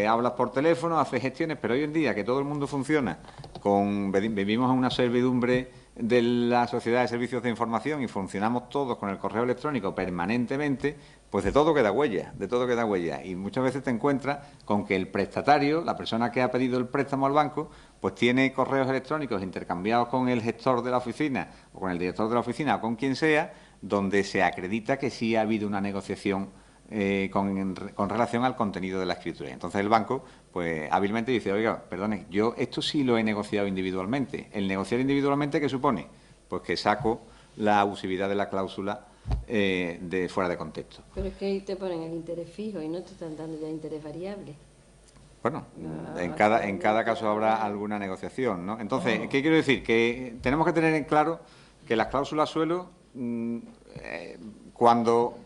hablas por teléfono, haces gestiones, pero hoy en día que todo el mundo funciona, vivimos en una servidumbre de la sociedad de servicios de información y funcionamos todos con el correo electrónico permanentemente, pues de todo queda huella, de todo queda huella. Y muchas veces te encuentras con que el prestatario, la persona que ha pedido el préstamo al banco, pues tiene correos electrónicos intercambiados con el gestor de la oficina o con el director de la oficina o con quien sea, donde se acredita que sí ha habido una negociación con relación al contenido de la escritura. Entonces el banco, pues hábilmente dice, oiga, perdone, yo esto sí lo he negociado individualmente. ¿El negociar individualmente qué supone? Pues que saco la abusividad de la cláusula de fuera de contexto. Pero es que ahí te ponen el interés fijo y no te están dando ya interés variable. Bueno, en cada caso habrá alguna negociación, ¿no? Entonces, ¿qué quiero decir? Que tenemos que tener en claro que las cláusulas suelo, cuando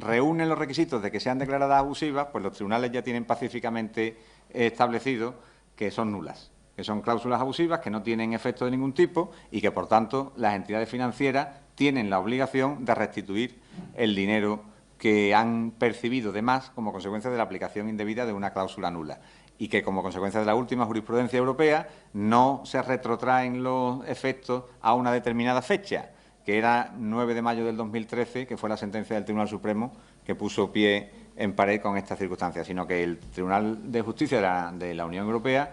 reúnen los requisitos de que sean declaradas abusivas, pues los tribunales ya tienen pacíficamente establecido que son nulas, que son cláusulas abusivas, que no tienen efecto de ningún tipo y que, por tanto, las entidades financieras tienen la obligación de restituir el dinero que han percibido de más como consecuencia de la aplicación indebida de una cláusula nula y que, como consecuencia de la última jurisprudencia europea, no se retrotraen los efectos a una determinada fecha, que era 9 de mayo del 2013, que fue la sentencia del Tribunal Supremo que puso pie en pared con estas circunstancias, sino que el Tribunal de Justicia de la Unión Europea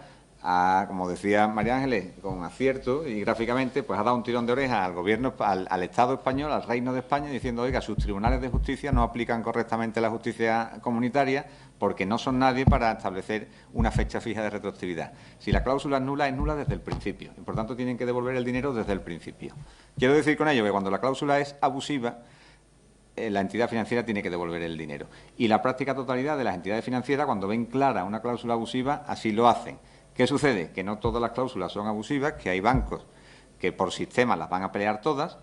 como decía María Ángeles, con acierto y gráficamente, pues ha dado un tirón de oreja al Gobierno, al Estado español, al Reino de España, diciendo, oiga, sus tribunales de justicia no aplican correctamente la justicia comunitaria porque no son nadie para establecer una fecha fija de retroactividad. Si la cláusula es nula desde el principio y, por tanto, tienen que devolver el dinero desde el principio. Quiero decir con ello que cuando la cláusula es abusiva, la entidad financiera tiene que devolver el dinero. Y la práctica totalidad de las entidades financieras, cuando ven clara una cláusula abusiva, así lo hacen. ¿Qué sucede? Que no todas las cláusulas son abusivas, que hay bancos que por sistema las van a pelear todas,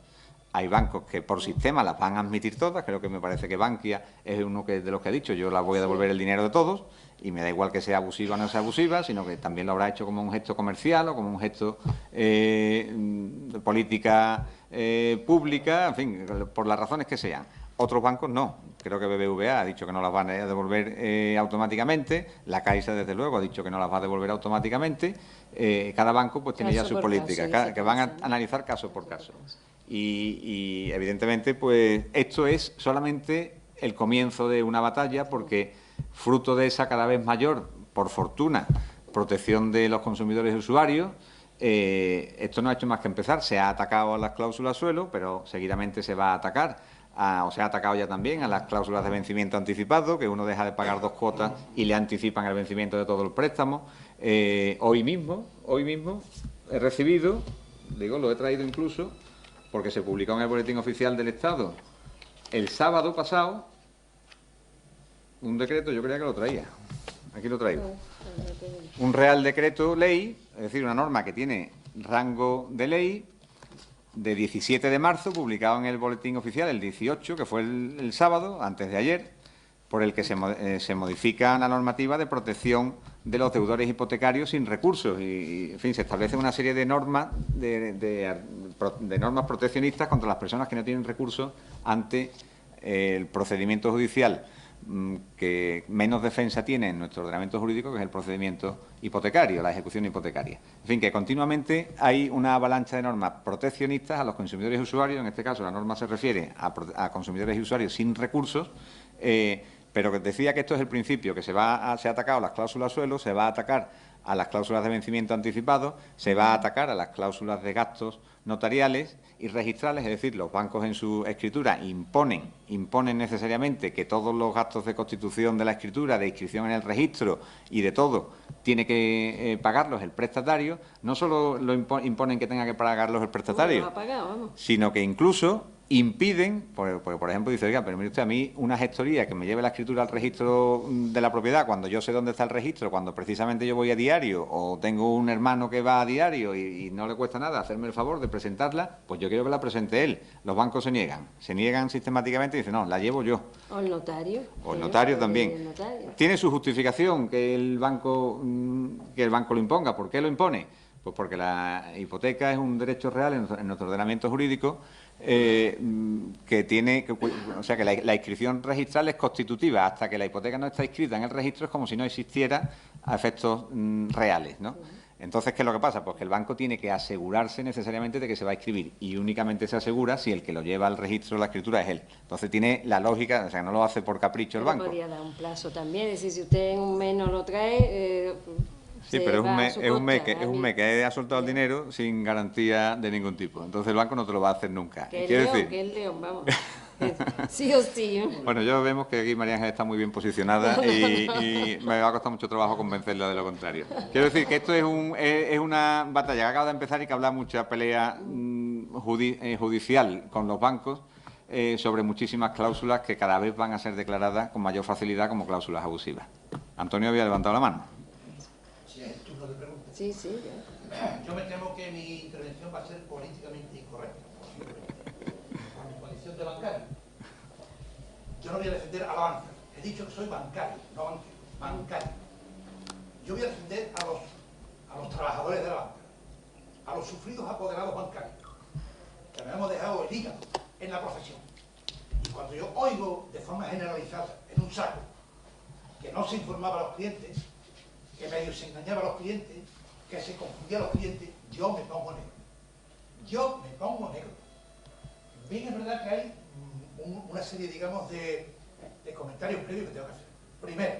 hay bancos que por sistema las van a admitir todas, creo que me parece que Bankia es uno de los que ha dicho, yo las voy a devolver el dinero de todos, y me da igual que sea abusiva o no sea abusiva, sino que también lo habrá hecho como un gesto comercial o como un gesto de política pública, en fin, por las razones que sean. Otros bancos no. Creo que BBVA ha dicho que no las van a devolver automáticamente. La Caixa, desde luego, ha dicho que no las va a devolver automáticamente. Cada banco pues tiene ya su política, que van a analizar caso por caso. Y evidentemente, pues esto es solamente el comienzo de una batalla, porque fruto de esa cada vez mayor, por fortuna, protección de los consumidores y usuarios, esto no ha hecho más que empezar. Se ha atacado a las cláusulas suelo, pero seguidamente se va a atacar. O se ha atacado ya también a las cláusulas de vencimiento anticipado, que uno deja de pagar 2 cuotas y le anticipan el vencimiento de todo el préstamo. Hoy mismo he recibido, lo he traído incluso, porque se publicó en el Boletín Oficial del Estado el sábado pasado, un decreto, yo creía que lo traía, aquí lo traigo, un Real Decreto Ley, es decir, una norma que tiene rango de ley, de 17 de marzo, publicado en el Boletín Oficial el 18, que fue el sábado, antes de ayer, por el que se modifica la normativa de protección de los deudores hipotecarios sin recursos. Y en fin, se establece una serie de normas, de normas proteccionistas contra las personas que no tienen recursos ante el procedimiento judicial que menos defensa tiene en nuestro ordenamiento jurídico, que es el procedimiento hipotecario, la ejecución hipotecaria. En fin, que continuamente hay una avalancha de normas proteccionistas a los consumidores y usuarios. En este caso, la norma se refiere a consumidores y usuarios sin recursos, pero que decía que esto es el principio, que se ha atacado a las cláusulas suelo, se va a atacar a las cláusulas de vencimiento anticipado, se va a atacar a las cláusulas de gastos notariales y registrales, es decir, los bancos en su escritura imponen necesariamente que todos los gastos de constitución de la escritura, de inscripción en el registro y de todo, tiene que pagarlos el prestatario. No solo imponen que tenga que pagarlos el prestatario, sino que incluso impiden, por ejemplo, dice, oiga, pero mire usted, a mí una gestoría que me lleve la escritura al registro de la propiedad, cuando yo sé dónde está el registro, cuando precisamente yo voy a diario o tengo un hermano que va a diario y no le cuesta nada hacerme el favor de presentarla, pues yo quiero que la presente él. Los bancos se niegan sistemáticamente y dicen, no, la llevo yo. O el notario. O el notario también. El notario. Tiene su justificación que el banco lo imponga. ¿Por qué lo impone? Pues porque la hipoteca es un derecho real en nuestro ordenamiento jurídico que tiene, o sea, que la inscripción registral es constitutiva. Hasta que la hipoteca no está inscrita en el registro es como si no existiera a efectos reales, ¿no? Entonces, ¿qué es lo que pasa? Pues que el banco tiene que asegurarse necesariamente de que se va a inscribir y únicamente se asegura si el que lo lleva al registro de la escritura es él. Entonces tiene la lógica, o sea, no lo hace por capricho el banco. Podría dar un plazo también, es decir, si usted en un mes no lo trae... Sí, pero es un mes que ha soltado el dinero sin garantía de ningún tipo. Entonces el banco no te lo va a hacer nunca. Que el león, vamos. Sí o sí. Bueno, ya vemos que aquí María Ángel está muy bien posicionada y me va a costar mucho trabajo convencerla de lo contrario. Quiero decir que esto es una batalla que acaba de empezar y que habrá mucha pelea judicial con los bancos sobre muchísimas cláusulas que cada vez van a ser declaradas con mayor facilidad como cláusulas abusivas. Antonio había levantado la mano. Sí, sí, ya. Yo me temo que mi intervención va a ser políticamente incorrecta, por mi condición de bancario. Yo no voy a defender a la banca. He dicho que soy bancario, no banquero, bancario. Yo voy a defender a los trabajadores de la banca, a los sufridos apoderados bancarios, que nos hemos dejado el hígado en la profesión. Y cuando yo oigo de forma generalizada, en un saco, que no se informaba a los clientes, que medio se engañaba a los clientes, que se confundía a los clientes, yo me pongo negro. Yo me pongo negro. Bien, es verdad que hay una serie, digamos, de comentarios previos que tengo que hacer. Primero,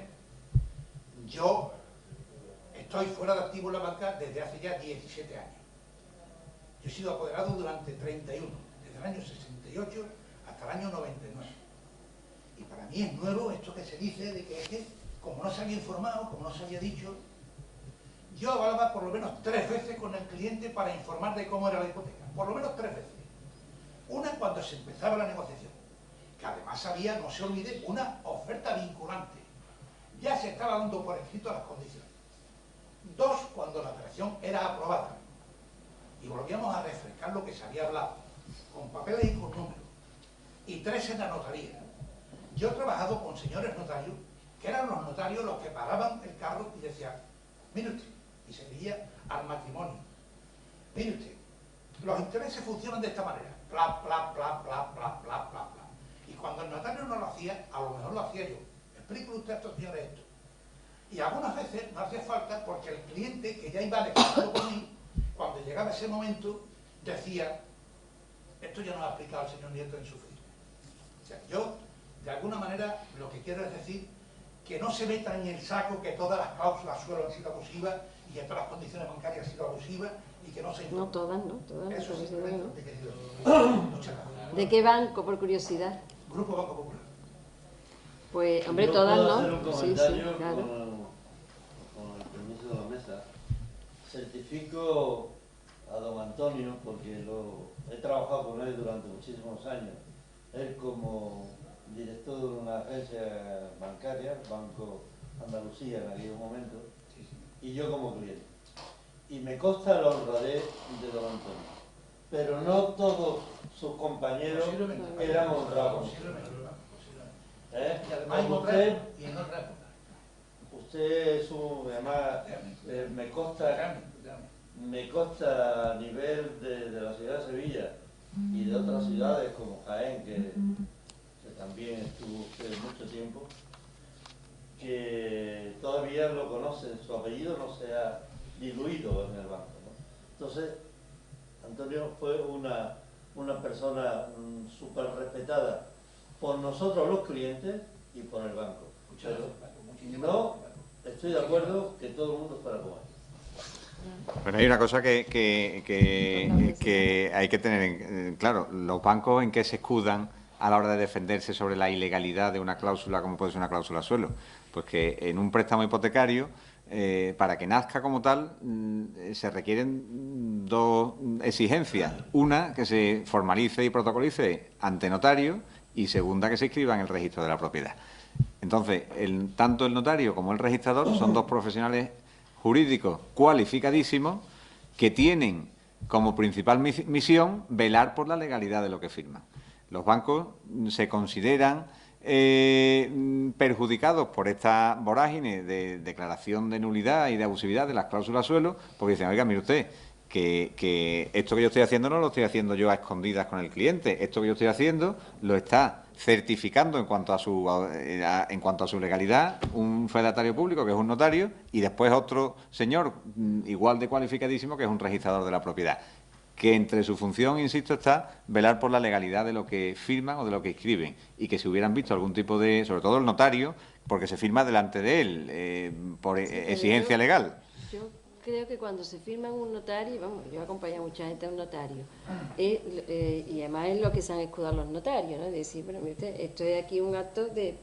yo estoy fuera de activo en la banca desde hace ya 17 años. Yo he sido apoderado durante 31, desde el año 68 hasta el año 99. Y para mí es nuevo esto que se dice de que como no se había informado, como no se había dicho, yo hablaba por lo menos 3 veces con el cliente para informar de cómo era la hipoteca. Por lo menos 3 veces. Una cuando se empezaba la negociación, que además había, no se olvide, una oferta vinculante. Ya se estaba dando por escrito las condiciones. 2, cuando la operación era aprobada. Y volvíamos a refrescar lo que se había hablado, con papeles y con números. Y 3, en la notaría. Yo he trabajado con señores notarios, que eran los notarios los que paraban el carro y decían, mire usted, y se veía al matrimonio. Mire usted, los intereses funcionan de esta manera. Bla, bla, bla, bla, bla, bla, bla, bla. Y cuando el notario no lo hacía, a lo mejor lo hacía yo. Explíquele usted a estos señores esto. Y algunas veces no hacía falta porque el cliente, que ya iba negociando por mí, cuando llegaba ese momento, decía, esto ya nos ha explicado el señor Nieto en su firma. O sea, yo, de alguna manera, lo que quiero es decir que no se metan en el saco que todas las cláusulas suelo han sido abusivas y que todas las condiciones bancarias han sido abusivas y que no se... No, todas no, todas no. Eso sí, No. Muchas gracias. ¿De qué banco, por curiosidad? Grupo Banco Popular. Pues, hombre, Yo todas puedo no. hacer un Sí, comentario sí, claro. con el permiso de la mesa. Certifico a don Antonio porque he trabajado con él durante muchísimos años. Él como director de una agencia bancaria, Banco Andalucía en aquel momento, y yo como cliente. Y me consta la honradez de don Antonio. Pero no todos sus compañeros eran honrados. Y además Como en otra época. usted es un, además, me consta a nivel de la ciudad de Sevilla y de otras ciudades como Jaén, que también estuvo usted mucho tiempo, que todavía lo conocen, su apellido no se ha diluido en el banco, ¿no? Entonces, Antonio fue una persona súper respetada por nosotros los clientes y por el banco. Pero no estoy de acuerdo que todo el mundo fuera como él. Bueno, hay una cosa que hay que tener claro, los bancos en qué se escudan a la hora de defenderse sobre la ilegalidad de una cláusula como puede ser una cláusula suelo. Pues que en un préstamo hipotecario, para que nazca como tal, se requieren dos exigencias. Una, que se formalice y protocolice ante notario, y segunda, que se inscriba en el registro de la propiedad. Entonces, tanto el notario como el registrador son dos profesionales jurídicos cualificadísimos que tienen como principal misión velar por la legalidad de lo que firman. Los bancos se consideran perjudicados por esta vorágine de declaración de nulidad y de abusividad de las cláusulas suelo, porque dicen, oiga, mire usted, que esto que yo estoy haciendo no lo estoy haciendo yo a escondidas con el cliente, esto que yo estoy haciendo lo está certificando en cuanto a su legalidad un fedatario público, que es un notario, y después otro señor igual de cualificadísimo, que es un registrador de la propiedad, que entre su función, insisto, está velar por la legalidad de lo que firman o de lo que escriben, y que si hubieran visto algún tipo de, sobre todo el notario, porque se firma delante de él, por exigencia legal. Yo creo que cuando se firma en un notario, vamos, yo he acompañado a mucha gente a un notario, y además es lo que se han escudado los notarios, ¿no? De decir, bueno, mire usted, esto es aquí un acto de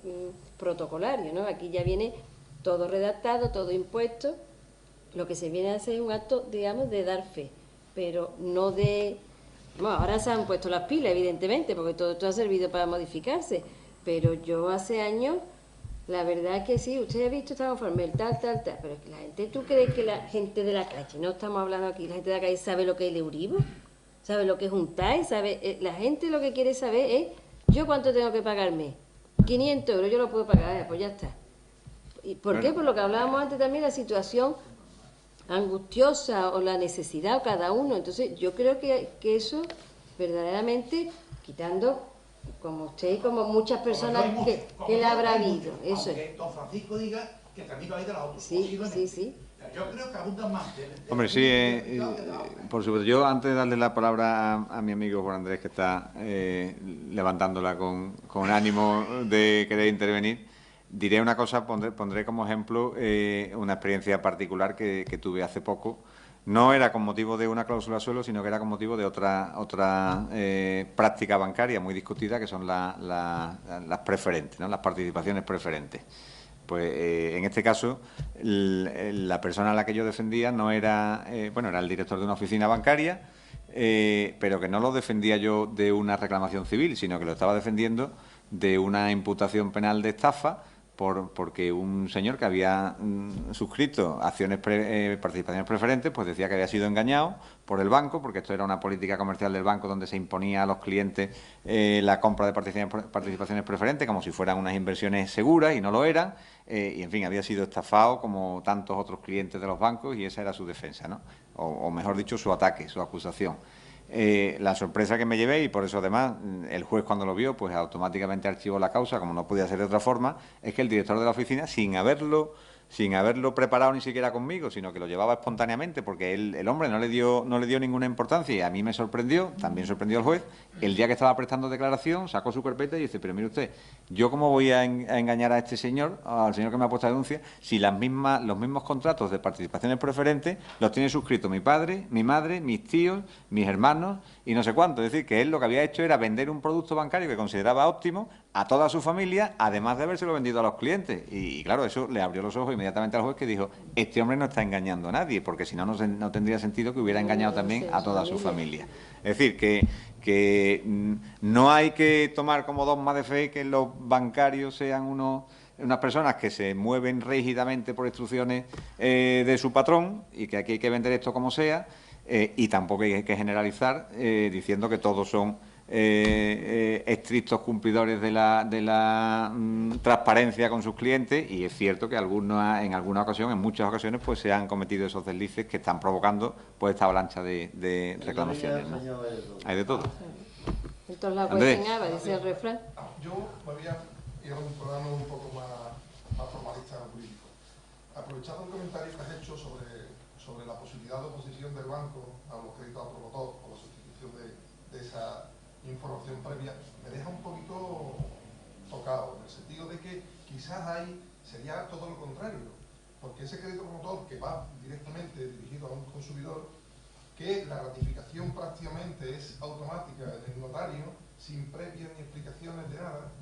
protocolario, ¿no? Aquí ya viene todo redactado, todo impuesto, lo que se viene a hacer es un acto, digamos, de dar fe, pero no de... Bueno, ahora se han puesto las pilas, evidentemente, porque todo esto ha servido para modificarse, pero yo hace años... La verdad es que sí, usted ha visto esta conforme, el tal, pero es que la gente, ¿tú crees que la gente de la calle, no estamos hablando aquí, la gente de la calle sabe lo que es el Euribor? ¿Sabe lo que es un TAE? ¿Sabe? La gente lo que quiere saber es, ¿yo cuánto tengo que pagarme? 500 euros, yo lo puedo pagar, pues ya está. ¿Y por qué? Por lo que hablábamos antes también, la situación angustiosa o la necesidad o cada uno. Entonces, yo creo que eso, verdaderamente, quitando... como usted y como muchas personas que le habrá habido. Eso es. Don Francisco diga que el camino hay de la otra. Sí, sí. Yo creo que abundan más. Hombre, sí, por supuesto. Yo, antes de darle la palabra a mi amigo Juan Andrés, que está levantándola con ánimo de querer intervenir, diré una cosa, pondré como ejemplo una experiencia particular que tuve hace poco. No era con motivo de una cláusula suelo, sino que era con motivo de otra práctica bancaria muy discutida, que son las preferentes, ¿no? Las participaciones preferentes. Pues en este caso, la persona a la que yo defendía no era, era el director de una oficina bancaria, pero que no lo defendía yo de una reclamación civil, sino que lo estaba defendiendo de una imputación penal de estafa, porque un señor que había suscrito participaciones preferentes, pues decía que había sido engañado por el banco, porque esto era una política comercial del banco donde se imponía a los clientes la compra de participaciones preferentes como si fueran unas inversiones seguras, y no lo eran, y en fin, había sido estafado como tantos otros clientes de los bancos, y esa era su defensa, ¿no? O mejor dicho, su ataque, su acusación. La sorpresa que me llevé, y por eso además el juez, cuando lo vio, pues automáticamente archivó la causa, como no podía ser de otra forma, es que el director de la oficina, sin haberlo preparado ni siquiera conmigo, sino que lo llevaba espontáneamente, porque el hombre no le dio ninguna importancia, y a mí me sorprendió, también sorprendió al juez, el día que estaba prestando declaración, sacó su carpeta y dice, pero mire usted, ¿yo cómo voy a engañar a este señor, al señor que me ha puesto la denuncia, si los mismos contratos de participaciones preferentes los tiene suscritos mi padre, mi madre, mis tíos, mis hermanos y no sé cuánto? Es decir, que él lo que había hecho era vender un producto bancario que consideraba óptimo a toda su familia, además de habérselo vendido a los clientes. Y claro, eso le abrió los ojos inmediatamente al juez, que dijo, este hombre no está engañando a nadie, porque si no, no tendría sentido que hubiera engañado también a toda su familia. Es decir, que no hay que tomar como dogma de fe que los bancarios sean unas personas que se mueven rígidamente por instrucciones de su patrón, y que aquí hay que vender esto como sea, y tampoco hay que generalizar diciendo que todos son estrictos cumplidores de la transparencia con sus clientes, y es cierto que en alguna ocasión, en muchas ocasiones, pues se han cometido esos deslices que están provocando pues esta avalancha de reclamaciones, ¿no? Hay de todo. Entonces la cuestionaba, dice el refrán. Yo me voy a ir a un programa un poco más formalista jurídico. Aprovechando el comentario que has hecho sobre la posibilidad de oposición del banco a los créditos a promotor o la sustitución de esa información previa, me deja un poquito tocado, en el sentido de que quizás sería todo lo contrario, porque ese crédito promotor que va directamente dirigido a un consumidor, que la ratificación prácticamente es automática en el notario, sin previas ni explicaciones de nada,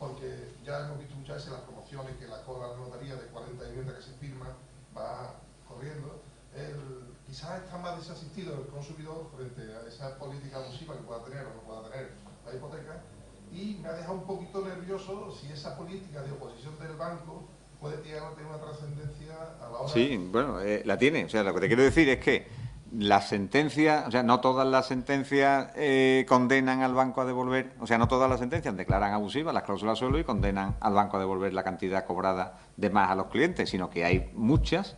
porque ya hemos visto muchas veces las promociones que la cola de la notaría de 40 viviendas que se firman va corriendo. Quizás está más desasistido el consumidor frente a esa política abusiva que pueda tener o no pueda tener la hipoteca, y me ha dejado un poquito nervioso si esa política de oposición del banco puede tener una trascendencia a la hora... Sí, bueno, la tiene. O sea, lo que te quiero decir es que las sentencias, o sea, no todas las sentencias condenan al banco a devolver, o sea, no todas las sentencias declaran abusivas las cláusulas suelo y condenan al banco a devolver la cantidad cobrada de más a los clientes, sino que hay muchas,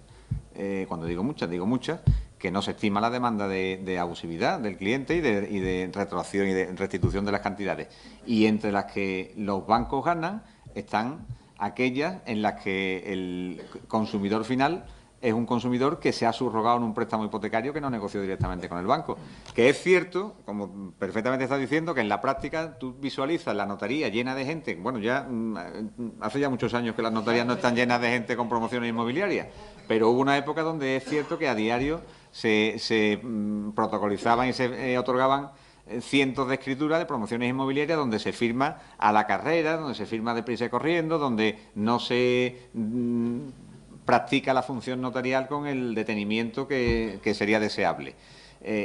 cuando digo muchas, que no se estima la demanda de abusividad del cliente y de retroacción y de restitución de las cantidades. Y entre las que los bancos ganan están aquellas en las que el consumidor final es un consumidor que se ha subrogado en un préstamo hipotecario que no negoció directamente con el banco. Que es cierto, como perfectamente estás diciendo, que en la práctica tú visualizas la notaría llena de gente. Bueno, ya hace ya muchos años que las notarías no están llenas de gente con promociones inmobiliarias, pero hubo una época donde es cierto que a diario se protocolizaban y se otorgaban cientos de escrituras de promociones inmobiliarias donde se firma a la carrera, donde se firma deprisa y corriendo, donde no se practica la función notarial con el detenimiento que sería deseable.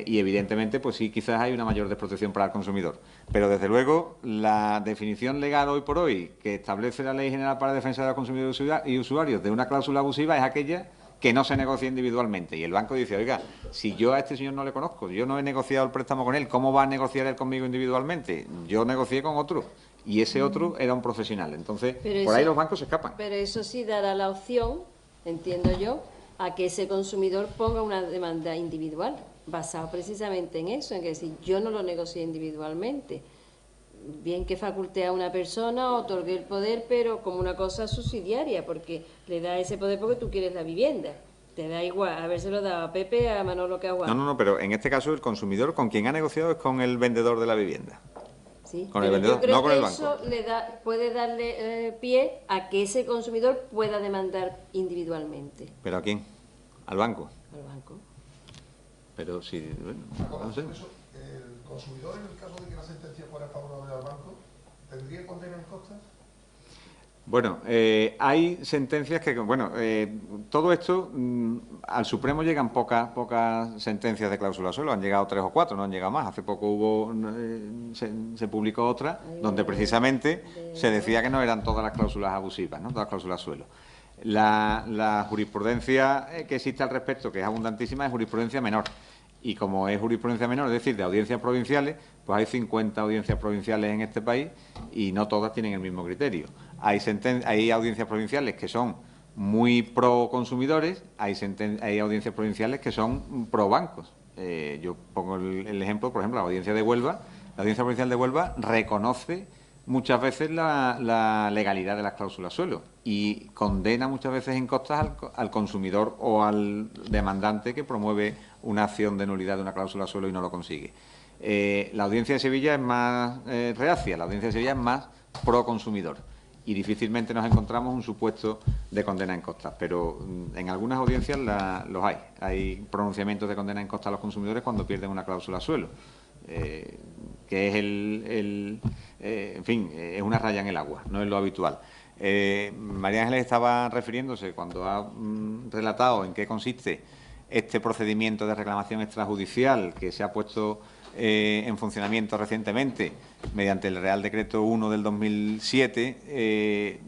Y evidentemente, pues sí, quizás hay una mayor desprotección para el consumidor. Pero desde luego, la definición legal hoy por hoy que establece la Ley General para la Defensa de los Consumidores y Usuarios de una cláusula abusiva es aquella que no se negocia individualmente. Y el banco dice, oiga, si yo a este señor no le conozco, yo no he negociado el préstamo con él, ¿cómo va a negociar él conmigo individualmente? Yo negocié con otro y ese otro era un profesional. Entonces, por ahí los bancos se escapan. Pero eso sí dará la opción, entiendo yo, a que ese consumidor ponga una demanda individual, basado precisamente en eso, en que si yo no lo negocié individualmente, bien que faculte a una persona, otorgue el poder, pero como una cosa subsidiaria, porque le da ese poder porque tú quieres la vivienda. Te da igual habérselo dado a Pepe, a Manolo, que a Juan. No, pero en este caso el consumidor con quien ha negociado es con el vendedor de la vivienda. Sí, con el vendedor, yo creo no con que el banco. eso puede darle pie a que ese consumidor pueda demandar individualmente. ¿Pero a quién? ¿Al banco? Al banco. Pero si... Bueno, no sé. ¿El consumidor, en el caso de que la sentencia fuera favorable al banco, tendría condena en costas? Bueno, hay sentencias que... Bueno, todo esto, al Supremo llegan pocas sentencias de cláusula suelo, han llegado 3 o 4, no han llegado más. Hace poco se publicó otra donde precisamente se decía que no eran todas las cláusulas abusivas, ¿no? Todas las cláusulas suelo. La jurisprudencia que existe al respecto, que es abundantísima, es jurisprudencia menor. Y como es jurisprudencia menor, es decir, de audiencias provinciales, pues hay 50 audiencias provinciales en este país y no todas tienen el mismo criterio. Hay audiencias provinciales que son muy pro consumidores, hay audiencias provinciales que son pro bancos. Yo pongo el ejemplo, por ejemplo, la audiencia de Huelva. La audiencia provincial de Huelva reconoce muchas veces la legalidad de las cláusulas suelo y condena muchas veces en costas al consumidor o al demandante que promueve una acción de nulidad de una cláusula suelo y no lo consigue. La audiencia de Sevilla es más reacia, la audiencia de Sevilla es más pro consumidor y difícilmente nos encontramos un supuesto de condena en costas, pero en algunas audiencias los hay. Hay pronunciamientos de condena en costas a los consumidores cuando pierden una cláusula suelo. Que es en fin, es una raya en el agua, no es lo habitual. María Ángeles estaba refiriéndose, cuando ha relatado en qué consiste este procedimiento de reclamación extrajudicial que se ha puesto en funcionamiento recientemente mediante el Real Decreto 1 del 2007,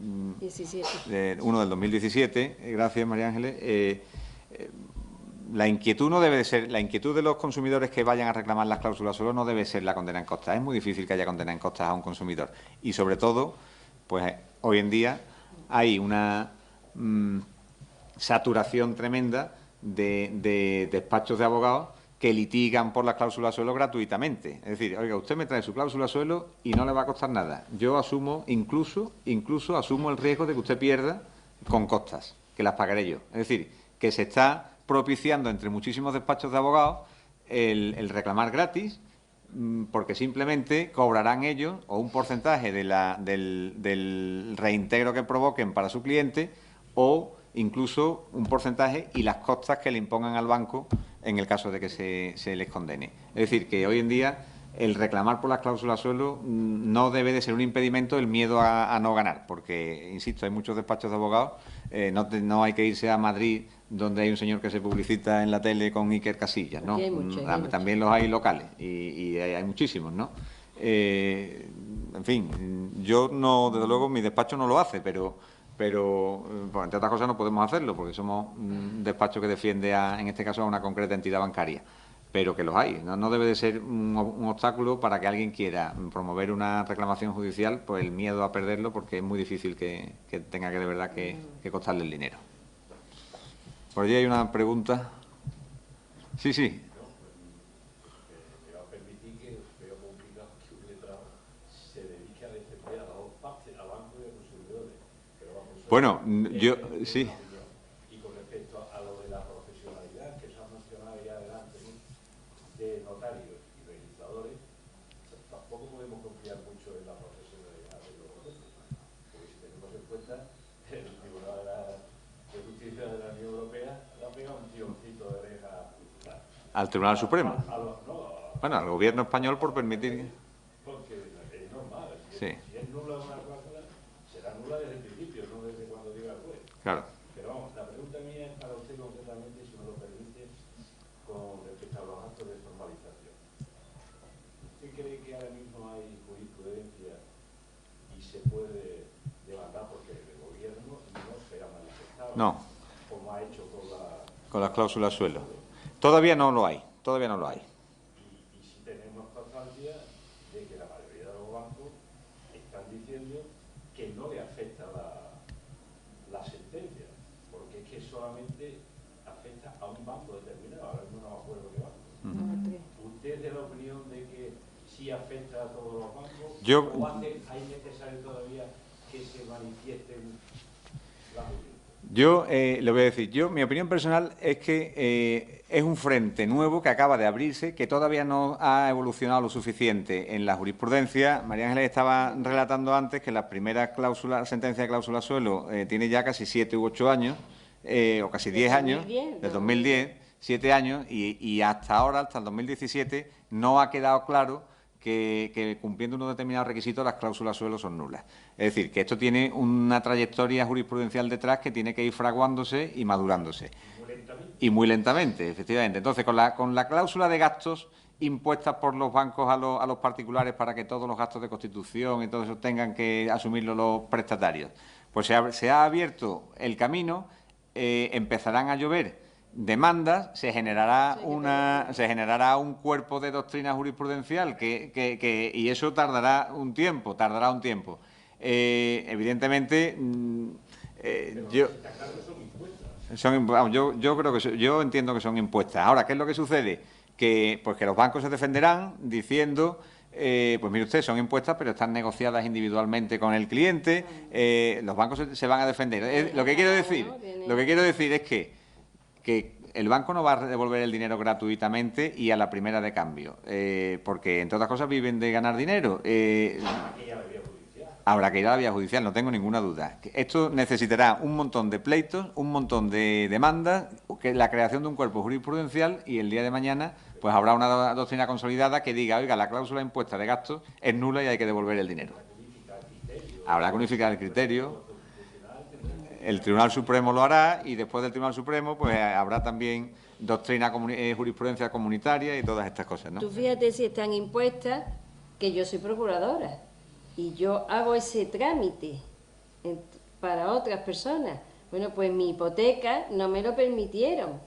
1 del 2017, gracias María Ángeles. La inquietud no debe ser, la inquietud de los consumidores que vayan a reclamar las cláusulas suelo no debe ser la condena en costas. Es muy difícil que haya condena en costas a un consumidor. Y sobre todo, pues hoy en día hay una saturación tremenda de despachos de abogados que litigan por las cláusulas suelo gratuitamente. Es decir, oiga, usted me trae su cláusula suelo y no le va a costar nada. Yo asumo, incluso asumo el riesgo de que usted pierda con costas, que las pagaré yo. Es decir, que se está propiciando entre muchísimos despachos de abogados el reclamar gratis, porque simplemente cobrarán ellos o un porcentaje del reintegro que provoquen para su cliente o incluso un porcentaje y las costas que le impongan al banco en el caso de que se les condene. Es decir, que hoy en día el reclamar por las cláusulas suelo no debe de ser un impedimento el miedo a no ganar, porque, insisto, hay muchos despachos de abogados, no hay que irse a Madrid, donde hay un señor que se publicita en la tele con Iker Casillas, ¿no? Aquí hay muchos, También los hay locales, y hay muchísimos, ¿no? En fin, yo no, desde luego, mi despacho no lo hace, pero pues, entre otras cosas no podemos hacerlo, porque somos un despacho que defiende, en este caso, a una concreta entidad bancaria. Pero que los hay. No debe de ser un obstáculo para que alguien quiera promover una reclamación judicial, pues el miedo a perderlo, porque es muy difícil que tenga que de verdad que costarle el dinero. Por allí hay una pregunta. Sí, sí. Me va a permitir que veo complicado que un letrado se dedique a defender a las dos partes, a bancos y a consumidores. Pero vamos, Bueno, yo sí. Y con respecto a lo de la profesionalidad que se ha mencionado ya adelante, ¿no?, de notarios y registradores, tampoco podemos confiar mucho en la profesionalidad de los jueces, porque si tenemos en cuenta el Tribunal de Justicia de la Unión Europea le ha pegado un tironcito de oreja Al Tribunal Supremo. no, Bueno, al gobierno español por permitir. porque es normal. Sí. Si es nula una cláusula, será nula desde el principio, no desde cuando diga el juez. Claro. Pero vamos, la pregunta mía es para usted concretamente, si me lo permite, con respecto a los actos de formalización. ¿Usted cree que ahora mismo hay jurisprudencia y se puede demandar porque el gobierno no se ha manifestado? No. Como ha hecho Con las cláusulas suelo. Todavía no lo hay. Y si tenemos constancia de que la mayoría de los bancos están diciendo que no le afecta la sentencia, porque es que solamente afecta a un banco determinado, ahora mismo no me acuerdo qué banco. ¿Usted es de la opinión de que sí afecta a todos los bancos? ¿O hay necesario todavía que se manifiesten las audiencias? Yo le voy a decir, mi opinión personal es que es un frente nuevo que acaba de abrirse, que todavía no ha evolucionado lo suficiente en la jurisprudencia. María Ángeles estaba relatando antes que la primera sentencia de cláusula suelo tiene ya casi 7 u 8 años, o casi 10 años, del 2010, 7 años, y hasta ahora, hasta el 2017, no ha quedado claro que cumpliendo unos determinados requisitos las cláusulas suelo son nulas. Es decir, que esto tiene una trayectoria jurisprudencial detrás que tiene que ir fraguándose y madurándose. Y muy lentamente, efectivamente. Entonces, con la cláusula de gastos impuestas por los bancos a los particulares para que todos los gastos de constitución y todo eso tengan que asumirlo los prestatarios, pues se ha abierto el camino, empezarán a llover demandas, se generará un cuerpo de doctrina jurisprudencial y eso tardará un tiempo. Evidentemente, yo entiendo que son impuestas. Ahora, ¿qué es lo que sucede? Que los bancos se defenderán diciendo, pues mire usted, son impuestas, pero están negociadas individualmente con el cliente. Los bancos se van a defender. Lo que quiero decir es que el banco no va a devolver el dinero gratuitamente y a la primera de cambio, porque, entre otras cosas, viven de ganar dinero. Habrá que ir a la vía judicial, no tengo ninguna duda. Esto necesitará un montón de pleitos, un montón de demandas, la creación de un cuerpo jurisprudencial, y el día de mañana pues habrá una doctrina consolidada que diga, oiga, la cláusula impuesta de gastos es nula y hay que devolver el dinero. Habrá que unificar el criterio. El Tribunal Supremo lo hará, y después del Tribunal Supremo pues habrá también doctrina, jurisprudencia comunitaria y todas estas cosas, ¿no? Tú fíjate si están impuestas, que yo soy procuradora y yo hago ese trámite para otras personas. Bueno, pues mi hipoteca no me lo permitieron.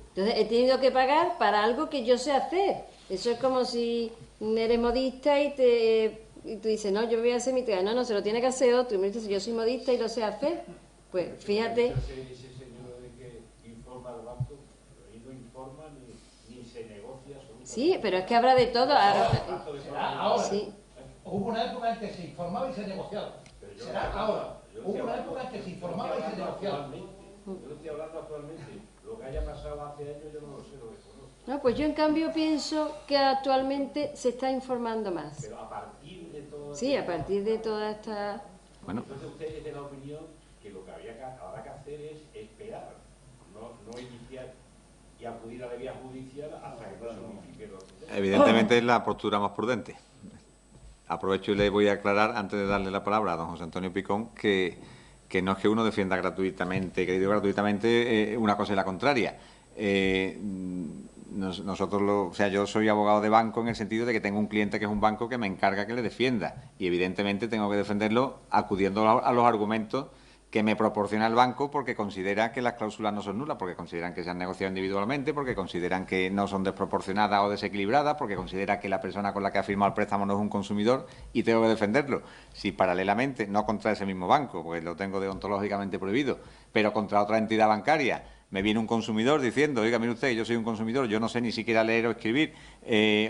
Entonces he tenido que pagar para algo que yo sé hacer. Eso es como si eres modista y tú dices, no, yo voy a hacer mi trabajo. No, se lo tiene que hacer otro. Y me dices, yo soy modista y lo sé hacer. Pues fíjate. Ese señor de que informa al banco, y no informa ni se negocia. Sí, pero es que habrá de todo. Ahora. Sí. Hubo una época en que se informaba y se negociaba. Será ahora. Hubo una época en que se informaba y se negociaba. Yo no estoy hablando actualmente. Lo que haya pasado hace años yo no lo sé, lo desconozco. No, pues yo en cambio pienso que actualmente se está informando más. Pero a partir de todo... Sí, a partir de toda esta... Bueno. Entonces usted es de la opinión que lo que habrá que hacer es esperar, no iniciar y acudir a la vía judicial hasta que no se unifique los criterios. Evidentemente es la postura más prudente. Aprovecho y le voy a aclarar, antes de darle la palabra a don José Antonio Picón, que no es que uno defienda gratuitamente, que digo gratuitamente, una cosa y la contraria. O sea, yo soy abogado de banco en el sentido de que tengo un cliente que es un banco que me encarga que le defienda y evidentemente tengo que defenderlo acudiendo a los argumentos que me proporciona el banco porque considera que las cláusulas no son nulas, porque consideran que se han negociado individualmente, porque consideran que no son desproporcionadas o desequilibradas, porque considera que la persona con la que ha firmado el préstamo no es un consumidor y tengo que defenderlo. Si paralelamente, no contra ese mismo banco, porque lo tengo deontológicamente prohibido, pero contra otra entidad bancaria, me viene un consumidor diciendo, oiga, mire usted, yo soy un consumidor, yo no sé ni siquiera leer o escribir,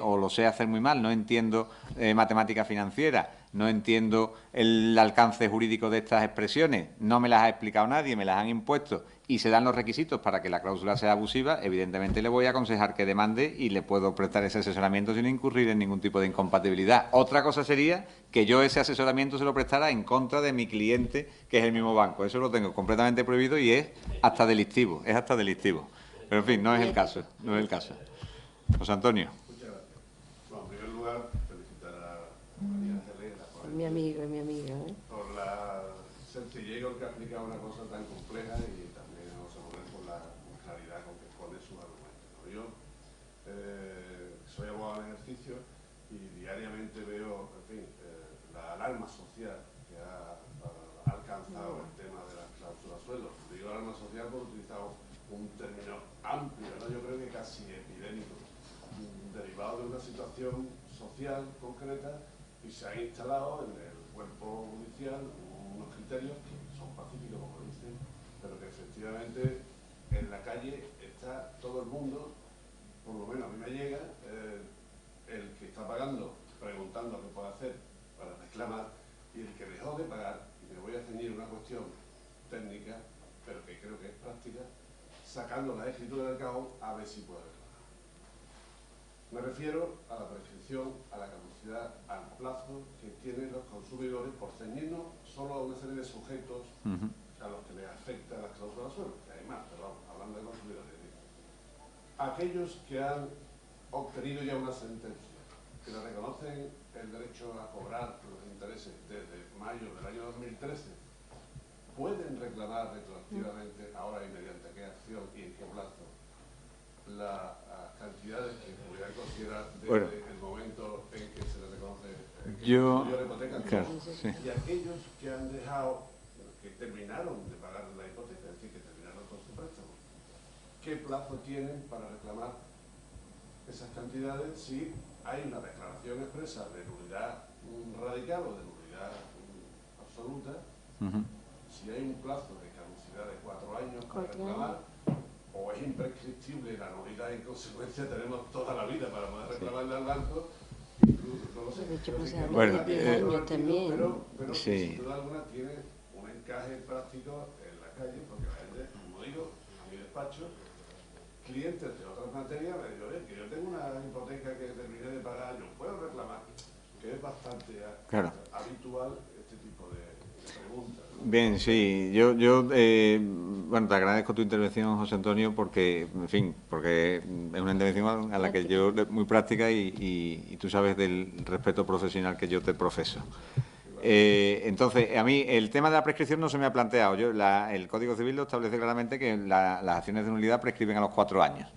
o lo sé hacer muy mal, no entiendo matemática financiera, no entiendo el alcance jurídico de estas expresiones, no me las ha explicado nadie, me las han impuesto y se dan los requisitos para que la cláusula sea abusiva, evidentemente le voy a aconsejar que demande y le puedo prestar ese asesoramiento sin incurrir en ningún tipo de incompatibilidad. Otra cosa sería que yo ese asesoramiento se lo prestara en contra de mi cliente, que es el mismo banco. Eso lo tengo completamente prohibido y es hasta delictivo, Pero, en fin, no es el caso, José Antonio. Muchas gracias. Bueno, en primer lugar, felicitar a María Ángeles, Mi amigo, por la sencillez con que ha explicado una cosa tan compleja y también a José Manuel por la claridad con que expone sus argumentos, ¿no? Yo soy abogado en ejercicio y diariamente veo, en fin, la alarma social que ha alcanzado el tema de las cláusulas suelo. Digo alarma social por utilizar un término amplio, ¿no? Yo creo que casi epidémico, derivado de una situación social concreta y se ha instalado en el cuerpo judicial unos criterios que son pacíficos, como dicen, pero que efectivamente en la calle está todo el mundo, por lo menos a mí me llega, el que está pagando, preguntando qué puede hacer para reclamar, y el que dejó de pagar, y me voy a ceñir una cuestión técnica, pero que creo que es práctica, sacando la escritura del cajón a ver si puede reclamar. Me refiero a la prescripción, a la caducidad, al plazo que tienen los consumidores por ceñirnos solo a una serie de sujetos a los que les afecta las cláusulas suelo, que hay más, pero vamos, hablando de consumidores. Aquellos que han obtenido ya una sentencia, que le reconocen el derecho a cobrar los intereses desde mayo del año 2013, pueden reclamar retroactivamente, ahora y mediante qué acción y en qué plazo, las cantidades que pudieran considerar desde el momento en que se les reconoce la hipoteca. Claro, sí. Y aquellos que han dejado, que terminaron de pagar la hipoteca, es decir, que terminaron con su préstamo, ¿qué plazo tienen para reclamar esas cantidades si hay una declaración expresa de nulidad radical o de nulidad absoluta? Si hay un plazo de caducidad de 4 años para reclamar, o es imprescriptible la nulidad y en consecuencia tenemos toda la vida para poder reclamarle al banco, incluso, no lo sé. De hecho, pues se Bueno, habla de 10 años también. Pero sí. sin duda alguna tiene un encaje práctico en la calle, porque la gente, como digo, a mi despacho, clientes de otras materias me dicen, que yo tengo una hipoteca que terminé de pagar, yo puedo reclamar, que es bastante habitual este tipo de preguntas, ¿no? Bien, sí. Bueno, te agradezco tu intervención, José Antonio, porque, en fin, porque es una intervención a la que yo muy práctica y tú sabes del respeto profesional que yo te profeso. Entonces, a mí el tema de la prescripción no se me ha planteado. El Código Civil lo establece claramente que las acciones de nulidad prescriben a los 4 años.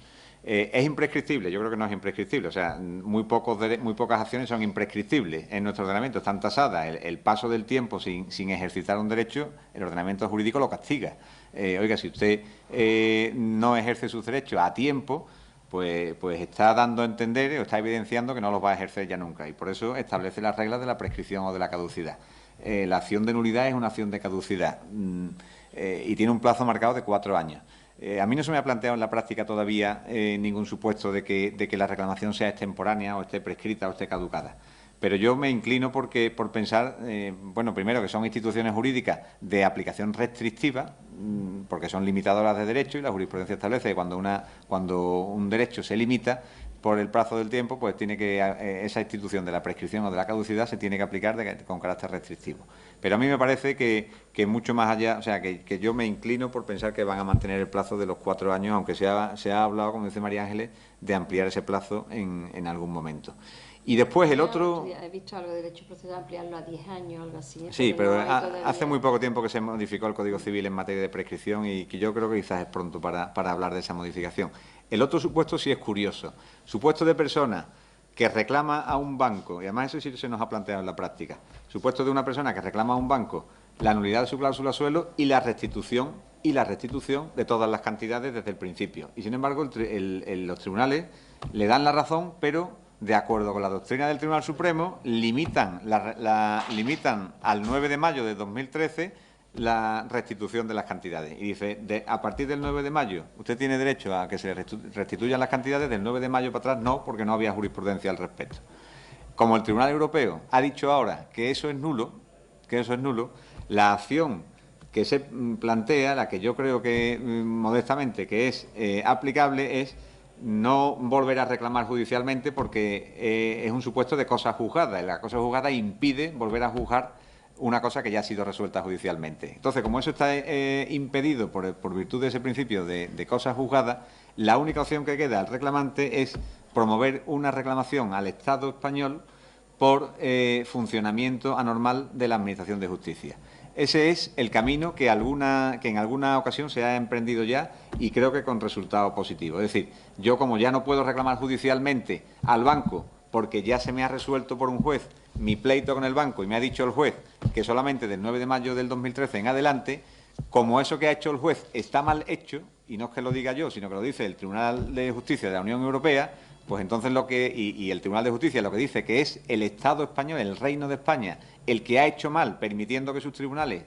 ¿Es imprescriptible? Yo creo que no es imprescriptible. O sea, muy pocas acciones son imprescriptibles en nuestro ordenamiento. Están tasadas. El paso del tiempo sin ejercitar un derecho, el ordenamiento jurídico lo castiga. Oiga, si usted no ejerce sus derechos a tiempo, pues está dando a entender o está evidenciando que no los va a ejercer ya nunca. Y por eso establece las reglas de la prescripción o de la caducidad. La acción de nulidad es una acción de caducidad y tiene un plazo marcado de 4 años. A mí no se me ha planteado en la práctica todavía ningún supuesto de que la reclamación sea extemporánea o esté prescrita o esté caducada. Pero yo me inclino por pensar, bueno, primero que son instituciones jurídicas de aplicación restrictiva, porque son limitadoras de derecho y la jurisprudencia establece que cuando un derecho se limita por el plazo del tiempo, pues esa institución de la prescripción o de la caducidad se tiene que aplicar con carácter restrictivo. Pero a mí me parece que mucho más allá, o sea, que yo me inclino por pensar que van a mantener el plazo de los 4 años, aunque se ha hablado, como dice María Ángeles, de ampliar ese plazo en algún momento. Y después el otro... He visto algo de derecho procesal, ampliarlo a 10 años o algo así. Sí, pero no hay todavía... hace muy poco tiempo que se modificó el Código Civil en materia de prescripción y que yo creo que quizás es pronto para hablar de esa modificación. El otro supuesto sí es curioso. Supuesto de persona que reclama a un banco, y además eso sí se nos ha planteado en la práctica, supuesto de una persona que reclama a un banco la nulidad de su cláusula suelo y la restitución de todas las cantidades desde el principio. Y sin embargo, los tribunales le dan la razón, pero de acuerdo con la doctrina del Tribunal Supremo, limitan al 9 de mayo de 2013 la restitución de las cantidades. Y dice, a partir del 9 de mayo, usted tiene derecho a que se le restituyan las cantidades, del 9 de mayo para atrás no, porque no había jurisprudencia al respecto. Como el Tribunal Europeo ha dicho ahora que eso es nulo, la acción que se plantea, la que yo creo que, modestamente, que es aplicable, es no volver a reclamar judicialmente porque es un supuesto de cosa juzgada. Y la cosa juzgada impide volver a juzgar una cosa que ya ha sido resuelta judicialmente. Entonces, como eso está impedido por virtud de ese principio de cosa juzgada, la única opción que queda al reclamante es promover una reclamación al Estado español por funcionamiento anormal de la Administración de Justicia. Ese es el camino que en alguna ocasión se ha emprendido ya y creo que con resultado positivo. Es decir, yo como ya no puedo reclamar judicialmente al banco porque ya se me ha resuelto por un juez mi pleito con el banco y me ha dicho el juez que solamente del 9 de mayo del 2013 en adelante, como eso que ha hecho el juez está mal hecho, y no es que lo diga yo, sino que lo dice el Tribunal de Justicia de la Unión Europea, pues entonces y el Tribunal de Justicia lo que dice que es el Estado español, el Reino de España, el que ha hecho mal, permitiendo que sus tribunales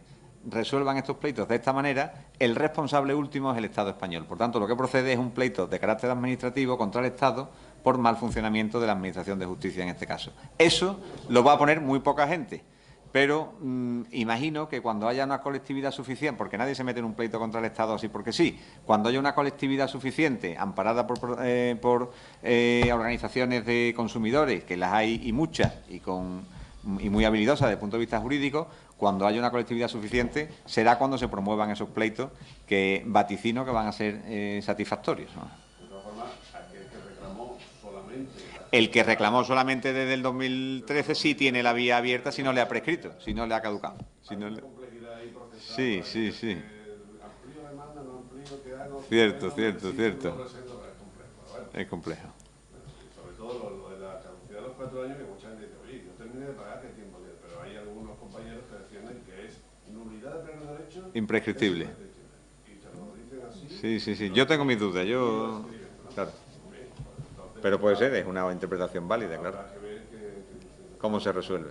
resuelvan estos pleitos de esta manera, el responsable último es el Estado español. Por tanto, lo que procede es un pleito de carácter administrativo contra el Estado por mal funcionamiento de la Administración de Justicia en este caso. Eso lo va a poner muy poca gente, pero imagino que cuando haya una colectividad suficiente, porque nadie se mete en un pleito contra el Estado así porque sí, cuando haya una colectividad suficiente, amparada por organizaciones de consumidores, que las hay y muchas, y muy habilidosas desde el punto de vista jurídico, cuando haya una colectividad suficiente, será cuando se promuevan esos pleitos que vaticino que van a ser satisfactorios, ¿no? De todas formas, aquel que reclamó solamente... El que reclamó solamente desde el 2013 sí tiene la vía abierta si no le ha prescrito, si no le ha caducado. Si no le... Sí. Amplío demanda, no amplío, que hago... Cierto. Es complejo. Sobre todo lo de la caducidad de los 4 años, que mucha gente dice, oye, yo terminé de pagar, ¿qué tiempo tiene? Pero hay algunos compañeros que defienden que es nulidad de pleno derecho... Imprescriptible. Y te lo dicen así... Sí. Yo tengo mis dudas, claro. Pero puede ser, es una interpretación válida, claro. ¿Cómo se resuelve?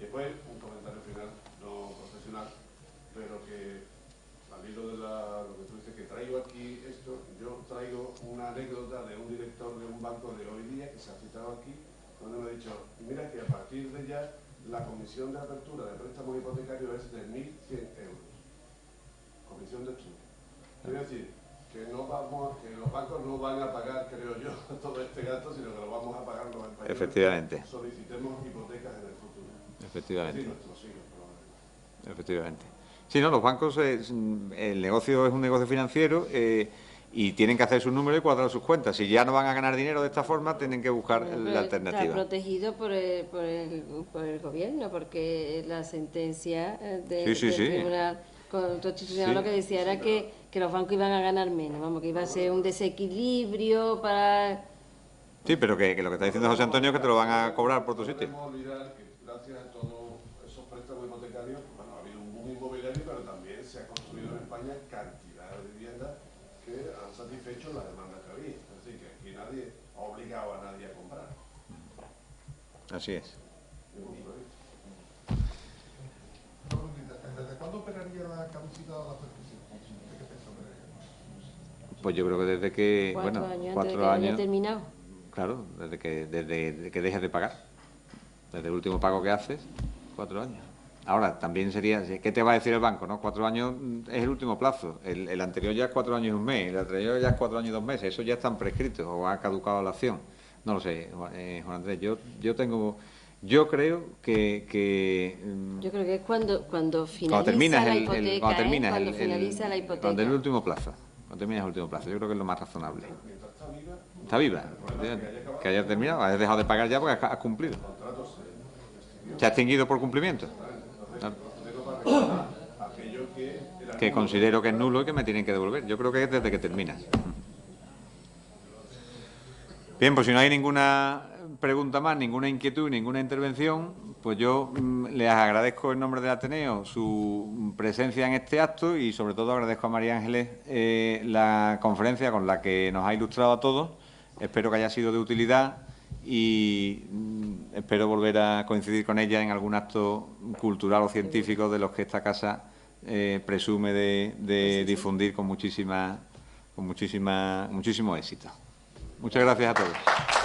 Después, un comentario final, no profesional, pero que al hilo de lo que tú dices, que traigo aquí esto, yo traigo una anécdota de un director de un banco de hoy día que se ha citado aquí, donde me ha dicho, mira que a partir de ya la comisión de apertura de préstamos hipotecarios es de 1.100 euros. Comisión de estudio. Quiero decir, que los bancos no van a pagar, creo yo, todo este gasto, sino que lo vamos a pagar los españoles. Efectivamente. Solicitemos hipotecas en el futuro. Efectivamente. Sí, nuestros hijos, probablemente. Efectivamente. Sí, no, los bancos, el negocio es un negocio financiero y tienen que hacer sus números y cuadrar sus cuentas. Si ya no van a ganar dinero de esta forma, tienen que buscar la alternativa. Está protegido por el gobierno, porque la sentencia del Tribunal Constitucional lo que decía era que los bancos iban a ganar menos, vamos, que iba a ser un desequilibrio para... Sí, pero que lo que está diciendo José Antonio es que te lo van a cobrar por tu sitio. No podemos olvidar que gracias a todos esos préstamos hipotecarios, bueno, ha habido un boom inmobiliario, pero también se ha construido en España cantidad de viviendas que han satisfecho la demanda que había. Es decir, que aquí nadie ha obligado a nadie a comprar. Así es. ¿Desde cuándo operaría la caducidad de la prescripción? ¿De qué fecha operaría? Pues yo creo que desde que, 4 años, 4 antes de que haya terminado. Claro, desde que dejes de pagar. Desde el último pago que haces, 4 años. Ahora, también sería, ¿qué te va a decir el banco? ¿No? 4 años es el último plazo. El anterior ya es 4 años y 1 mes. El anterior ya es 4 años y 2 meses. Eso ya están prescritos o ha caducado la acción. No lo sé, Juan Andrés. Yo Yo creo que Yo creo que es cuando finaliza terminas la el, hipoteca, cuando terminas cuando el- finaliza la hipoteca. cuando el último plazo, cuando terminas el último plazo, yo creo que es lo más razonable. Está viva, que haya terminado, has dejado de pagar ya porque has cumplido. Se ha extinguido por cumplimiento. Que considero que es nulo y que me tienen que devolver. Yo creo que es desde que termina. Bien, pues si no hay ninguna pregunta más, ninguna inquietud, ninguna intervención, pues yo les agradezco en nombre del Ateneo su presencia en este acto y sobre todo agradezco a María Ángeles la conferencia con la que nos ha ilustrado a todos. Espero que haya sido de utilidad y espero volver a coincidir con ella en algún acto cultural o científico de los que esta casa presume de difundir con muchísimo éxito. Muchas gracias a todos.